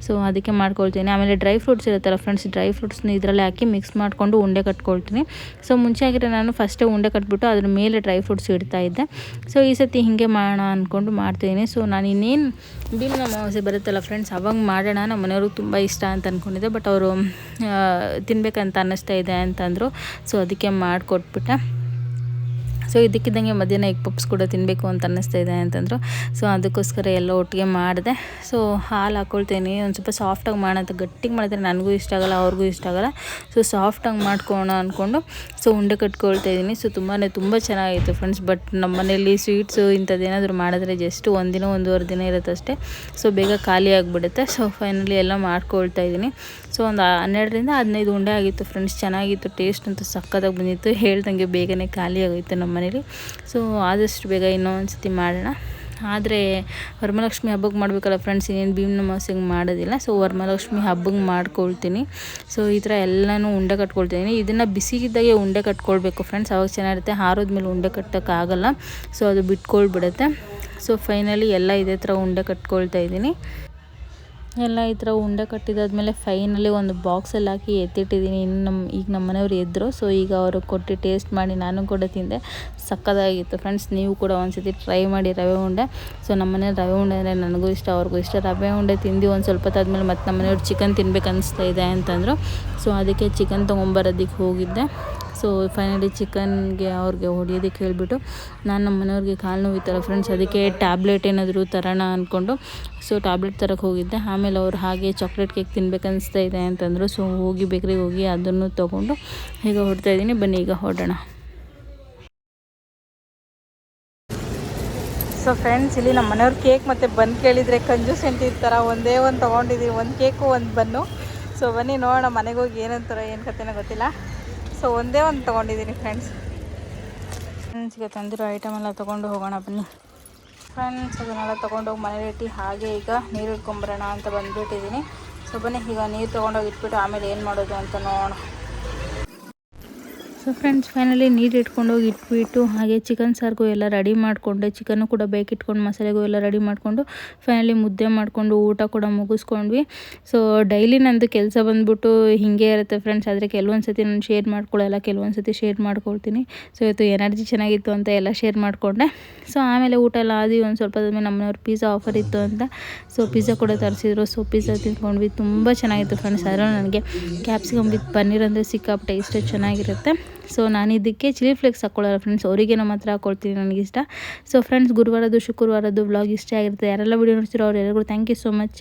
ಸೊ ಅದಕ್ಕೆ ಮಾಡ್ಕೊಳ್ತೀನಿ. ಆಮೇಲೆ ಡ್ರೈ ಫ್ರೂಟ್ಸ್ ಇರುತ್ತಲ್ಲ ಫ್ರೆಂಡ್ಸ್, ಡ್ರೈ ಫ್ರೂಟ್ಸ್ನ ಇದರಲ್ಲೇ ಹಾಕಿ ಮಿಕ್ಸ್ ಮಾಡಿಕೊಂಡು ಉಂಡೆ ಕಟ್ಕೊಳ್ತೀನಿ. ಸೊ ಮುಂಚೆ ಆಗಿರೋ ನಾನು ಫಸ್ಟೇ ಉಂಡೆ ಕಟ್ಬಿಟ್ಟು ಅದ್ರ ಮೇಲೆ ಡ್ರೈ ಫ್ರೂಟ್ಸ್ ಇಡ್ತಾಯಿದ್ದೆ. ಸೊ ಈ ಸತಿ ಹೀಗೆ ಮಾಡೋಣ ಅಂದ್ಕೊಂಡು ಮಾಡ್ತೀನಿ. ಸೊ ನಾನು ಇನ್ನೇನು ಭೀಮನ ಅಮಾವಾಸ್ಯೆ ಬರುತ್ತಲ್ಲ ಫ್ರೆಂಡ್ಸ್, ಅವಾಗ ಮಾಡೋಣ. ನಮ್ಮ ಮನೆಯವ್ರಿಗೆ ತುಂಬ ಇಷ್ಟ ಅಂತ ಅಂದ್ಕೊಂಡಿದ್ದೆ. ಬಟ್ ಅವರು ತಿನ್ಬೇಕಂತ ಅನ್ನಿಸ್ತಾ ಇದೆ ಅಂತಂದರು. ಸೊ ಅದಕ್ಕೆ ಮಾಡಿಕೊಟ್ಬಿಟ್ಟೆ. ಸೊ ಇದಕ್ಕಿದ್ದಂಗೆ ಮಧ್ಯಾಹ್ನ ಎಗ್ ಪಪ್ಸ್ ಕೂಡ ತಿನ್ನಬೇಕು ಅಂತ ಅನ್ನಿಸ್ತಾ ಇದೆ ಅಂತಂದರು. ಸೊ ಅದಕ್ಕೋಸ್ಕರ ಎಲ್ಲ ಒಟ್ಟಿಗೆ ಮಾಡಿದೆ. ಸೊ ಹಾಲು ಹಾಕ್ಕೊಳ್ತೀನಿ, ಒಂದು ಸ್ವಲ್ಪ ಸಾಫ್ಟಾಗಿ ಮಾಡೋಂಥ, ಗಟ್ಟಿಗೆ ಮಾಡಿದ್ರೆ ನನಗೂ ಇಷ್ಟ ಆಗಲ್ಲ, ಅವ್ರಿಗೂ ಇಷ್ಟ ಆಗಲ್ಲ. ಸೊ ಸಾಫ್ಟಾಗಿ ಮಾಡ್ಕೊಳ್ಳೋಣ ಅಂದ್ಕೊಂಡು ಸೊ ಉಂಡೆ ಕಟ್ಕೊಳ್ತಾ ಇದ್ದೀನಿ. ಸೊ ತುಂಬ ಚೆನ್ನಾಗಿತ್ತು ಫ್ರೆಂಡ್ಸ್. ಬಟ್ ನಮ್ಮ ಮನೇಲಿ ಸ್ವೀಟ್ಸು ಇಂಥದ್ದೇನಾದರೂ ಮಾಡಿದ್ರೆ ಜಸ್ಟ್ ಒಂದಿನ ಒಂದೂವರೆ ದಿನ ಇರುತ್ತೆ ಅಷ್ಟೇ. ಸೊ ಬೇಗ ಖಾಲಿ ಆಗಿಬಿಡುತ್ತೆ. ಸೊ ಫೈನಲಿ ಎಲ್ಲ ಮಾಡ್ಕೊಳ್ತಾ ಇದ್ದೀನಿ. ಸೊ ಒಂದು 12ರಿಂದ 15 ಉಂಡೆ ಆಗಿತ್ತು ಫ್ರೆಂಡ್ಸ್. ಚೆನ್ನಾಗಿತ್ತು, ಟೇಸ್ಟ್ ಅಂತೂ ಸಕ್ಕತ್ತಾಗಿ ಬಂದಿತ್ತು. ಹೇಳ್ದಂಗೆ ಬೇಗನೆ ಖಾಲಿ ಆಗೋಯ್ತು ನಮ್ಮ ಮನೇಲಿ. ಸೊ ಆದಷ್ಟು ಬೇಗ ಇನ್ನೊಂದು ಸತಿ ಮಾಡೋಣ. ಆದರೆ ವರಮಹಾಲಕ್ಷ್ಮಿ ಹಬ್ಬಕ್ಕೆ ಮಾಡಬೇಕಲ್ಲ ಫ್ರೆಂಡ್ಸ್, ಇನ್ನೇನು ಭೀಮನ ಅಮಾವಾಸ್ಯೆಗೆ ಮಾಡೋದಿಲ್ಲ. ಸೊ ವರಮಹಾಲಕ್ಷ್ಮಿ ಹಬ್ಬಕ್ಕೆ ಮಾಡ್ಕೊಳ್ತೀನಿ. ಸೊ ಈ ಥರ ಎಲ್ಲನೂ ಉಂಡೆ ಕಟ್ಕೊಳ್ತೀನಿ. ಇದನ್ನು ಬಿಸಿಗಿದ್ದಾಗೆ ಉಂಡೆ ಕಟ್ಕೊಳ್ಬೇಕು ಫ್ರೆಂಡ್ಸ್, ಅವಾಗ ಚೆನ್ನಾಗಿರುತ್ತೆ. ಆರೋದ್ಮೇಲೆ ಉಂಡೆ ಕಟ್ಟೋಕ್ಕಾಗಲ್ಲ, ಸೊ ಅದು ಬಿಟ್ಕೊಳ್ಬಿಡುತ್ತೆ. ಸೊ ಫೈನಲಿ ಎಲ್ಲ ಇದೇ ಥರ ಉಂಡೆ ಕಟ್ಕೊಳ್ತಾ ಇದ್ದೀನಿ. ಎಲ್ಲ ಈ ಥರ ಉಂಡೆ ಕಟ್ಟಿದಾದ್ಮೇಲೆ ಫೈನಲಿ ಒಂದು ಬಾಕ್ಸಲ್ಲಿ ಹಾಕಿ ಎತ್ತಿಟ್ಟಿದ್ದೀನಿ. ಈಗ ನಮ್ಮ ಮನೆಯವ್ರು ಎದ್ದರು. ಸೊ ಈಗ ಅವರು ಕೊಟ್ಟು ಟೇಸ್ಟ್ ಮಾಡಿ ನಾನು ಕೂಡ ತಿಂದೆ. ಸಕ್ಕತ್ತಾಗಿತ್ತು ಫ್ರೆಂಡ್ಸ್. ನೀವು ಕೂಡ ಒಂದ್ಸತಿ ಟ್ರೈ ಮಾಡಿ ರವೆ ಉಂಡೆ. ಸೊ ನಮ್ಮ ಮನೇಲಿ ರವೆ ಉಂಡೆ ಅಂದರೆ ನನಗೂ ಇಷ್ಟ, ಅವ್ರಿಗೂ ಇಷ್ಟ. ರವೆ ಉಂಡೆ ತಿಂದು ಒಂದು ಸ್ವಲ್ಪ ಹೊತ್ತಾದ್ಮೇಲೆ ಮತ್ತು ನಮ್ಮ ಮನೆಯವ್ರು ಚಿಕನ್ ತಿನ್ಬೇಕು ಅನಿಸ್ತಾ ಇದೆ ಅಂತಂದರು. ಸೊ ಅದಕ್ಕೆ ಚಿಕನ್ ತೊಗೊಂಬರೋದಕ್ಕೆ ಹೋಗಿದ್ದೆ. ಸೊ ಫೈನಲಿ ಚಿಕನ್ಗೆ ಅವ್ರಿಗೆ ಹೊಡಿಯೋದಕ್ಕೆ ಹೇಳಿಬಿಟ್ಟು ನಾನು ನಮ್ಮ ಮನೆಯವ್ರಿಗೆ ಕಾಲು ನೋವಿತ್ತಲ್ಲ ಫ್ರೆಂಡ್ಸ್, ಅದಕ್ಕೆ ಟ್ಯಾಬ್ಲೆಟ್ ಏನಾದರೂ ತರೋಣ ಅಂದ್ಕೊಂಡು ಸೊ ಟ್ಯಾಬ್ಲೆಟ್ ತರಕ್ಕೆ ಹೋಗಿದ್ದೆ. ಆಮೇಲೆ ಅವ್ರು ಹಾಗೆ ಚಾಕ್ಲೇಟ್ ಕೇಕ್ ತಿನ್ಬೇಕು ಅನಿಸ್ತಾ ಇದೆ ಅಂತಂದರು. ಸೊ ಹೋಗಿ ಬೇಕ್ರಿಗೆ ಹೋಗಿ ಅದನ್ನು ತೊಗೊಂಡು ಈಗ ಹೊಡ್ತಾ ಇದ್ದೀನಿ. ಬನ್ನಿ ಈಗ ಹೊರಡೋಣ. ಸೊ ಫ್ರೆಂಡ್ಸ್, ಇಲ್ಲಿ ನಮ್ಮ ಮನೆಯವ್ರು ಕೇಕ್ ಮತ್ತು ಬನ್ ಕೇಳಿದರೆ ಕಂಜೂಸ್ ಥರ ಒಂದೇ ಒಂದು ತೊಗೊಂಡಿದ್ದೀವಿ, ಒಂದು ಕೇಕು ಒಂದು ಬನ್ನು. ಸೊ ಬನ್ನಿ ನೋಡೋಣ ಮನೆಗೆ ಹೋಗಿ ಏನಂತಾರೋ ಏನು ಕತೆನೋ ಗೊತ್ತಿಲ್ಲ. ಸೊ ಒಂದೇ ಒಂದು ತೊಗೊಂಡಿದ್ದೀನಿ ಫ್ರೆಂಡ್ಸ್. ಈಗ ತಂದಿರೋ ಐಟಮ್ ಎಲ್ಲ ತೊಗೊಂಡು ಹೋಗೋಣ ಬನ್ನಿ ಫ್ರೆಂಡ್ಸ್. ಅದನ್ನೆಲ್ಲ ತೊಗೊಂಡೋಗಿ ಮನೇಲಿ ಇಟ್ಟು ಹಾಗೆ ಈಗ ನೀರು ಇಟ್ಕೊಂಬರೋಣ ಅಂತ ಬಂದುಬಿಟ್ಟಿದ್ದೀನಿ. ಸೊ ಬನ್ನಿ ಈಗ ನೀರು ತೊಗೊಂಡೋಗಿ ಇಟ್ಬಿಟ್ಟು ಆಮೇಲೆ ಏನು ಮಾಡೋದು ಅಂತ ನೋಡೋಣ. ಸೊ ಫ್ರೆಂಡ್ಸ್, ಫೈನಲಿ ನೀರು ಇಟ್ಕೊಂಡೋಗಿ ಇಟ್ಬಿಟ್ಟು ಹಾಗೆ ಚಿಕನ್ ಸಾರಿಗೂ ಎಲ್ಲ ರೆಡಿ ಮಾಡಿಕೊಂಡೆ. ಚಿಕನ್ನು ಕೂಡ ಬೇಕಿಟ್ಕೊಂಡು ಮಸಾಲೆಗೂ ಎಲ್ಲ ರೆಡಿ ಮಾಡಿಕೊಂಡು ಫೈನಲಿ ಮುದ್ದೆ ಮಾಡಿಕೊಂಡು ಊಟ ಕೂಡ ಮುಗಿಸ್ಕೊಂಡ್ವಿ. ಸೊ ಡೈಲಿ ನಂದು ಕೆಲಸ ಬಂದುಬಿಟ್ಟು ಹೀಗೆ ಇರುತ್ತೆ ಫ್ರೆಂಡ್ಸ್. ಆದರೆ ಕೆಲವೊಂದು ಸತಿ ನಾನು ಶೇರ್ ಮಾಡ್ಕೊಳ್ಳಲ್ಲ, ಕೆಲವೊಂದು ಸತಿ ಶೇರ್ ಮಾಡ್ಕೊಳ್ತೀನಿ. ಸೊ ಇವತ್ತು ಎನರ್ಜಿ ಚೆನ್ನಾಗಿತ್ತು ಅಂತ ಎಲ್ಲ ಶೇರ್ ಮಾಡಿಕೊಂಡೆ. ಸೊ ಆಮೇಲೆ ಊಟ ಎಲ್ಲ ಆದಿ ಒಂದು ಸ್ವಲ್ಪ ಆದಮೇಲೆ ನಮ್ಮನೆಯವ್ರು ಪಿಜ್ಜಾ ಆಫರ್ ಇತ್ತು ಅಂತ ಸೊ ಪಿಜ್ಜಾ ಕೂಡ ತರಿಸಿದ್ರು. ಸೊ ಪಿಜ್ಜಾ ತಿಂದ್ಕೊಂಡ್ವಿ, ತುಂಬ ಚೆನ್ನಾಗಿತ್ತು ಫ್ರೆಂಡ್ಸ್. ಅದರಲ್ಲೂ ನನಗೆ ಕ್ಯಾಪ್ಸಿಕಮ್ ವಿತ್ ಪನ್ನೀರ್ ಅಂದರೆ ಸಿಕ್ಕಾಪಟ್ಟೆ ಇಷ್ಟ, ಚೆನ್ನಾಗಿರುತ್ತೆ. ಸೊ ನಾನು ಇದಕ್ಕೆ ಚಿಲ್ಲಿ ಫ್ಲೇಕ್ಸ್ ಹಾಕ್ಕೊಳ್ಳಲ್ಲ ಫ್ರೆಂಡ್ಸ್, ಅವರಿಗೆ ನಮ್ಮ ಹತ್ರ ಹಾಕ್ಕೊಳ್ತೀನಿ, ನನಗಿಷ್ಟ. ಸೊ ಫ್ರೆಂಡ್ಸ್, ಗುರುವಾರದ್ದು ಶುಕ್ರವಾರದ್ದು ವ್ಲಾಗ್ ಇಷ್ಟ ಆಗಿರುತ್ತೆ. ಯಾರೆಲ್ಲ ವೀಡಿಯೋ ನೋಡ್ತಿರೋ ಅವ್ರು ಎಲ್ಲರಿಗೂ ಥ್ಯಾಂಕ್ ಯು ಸೋ ಮಚ್.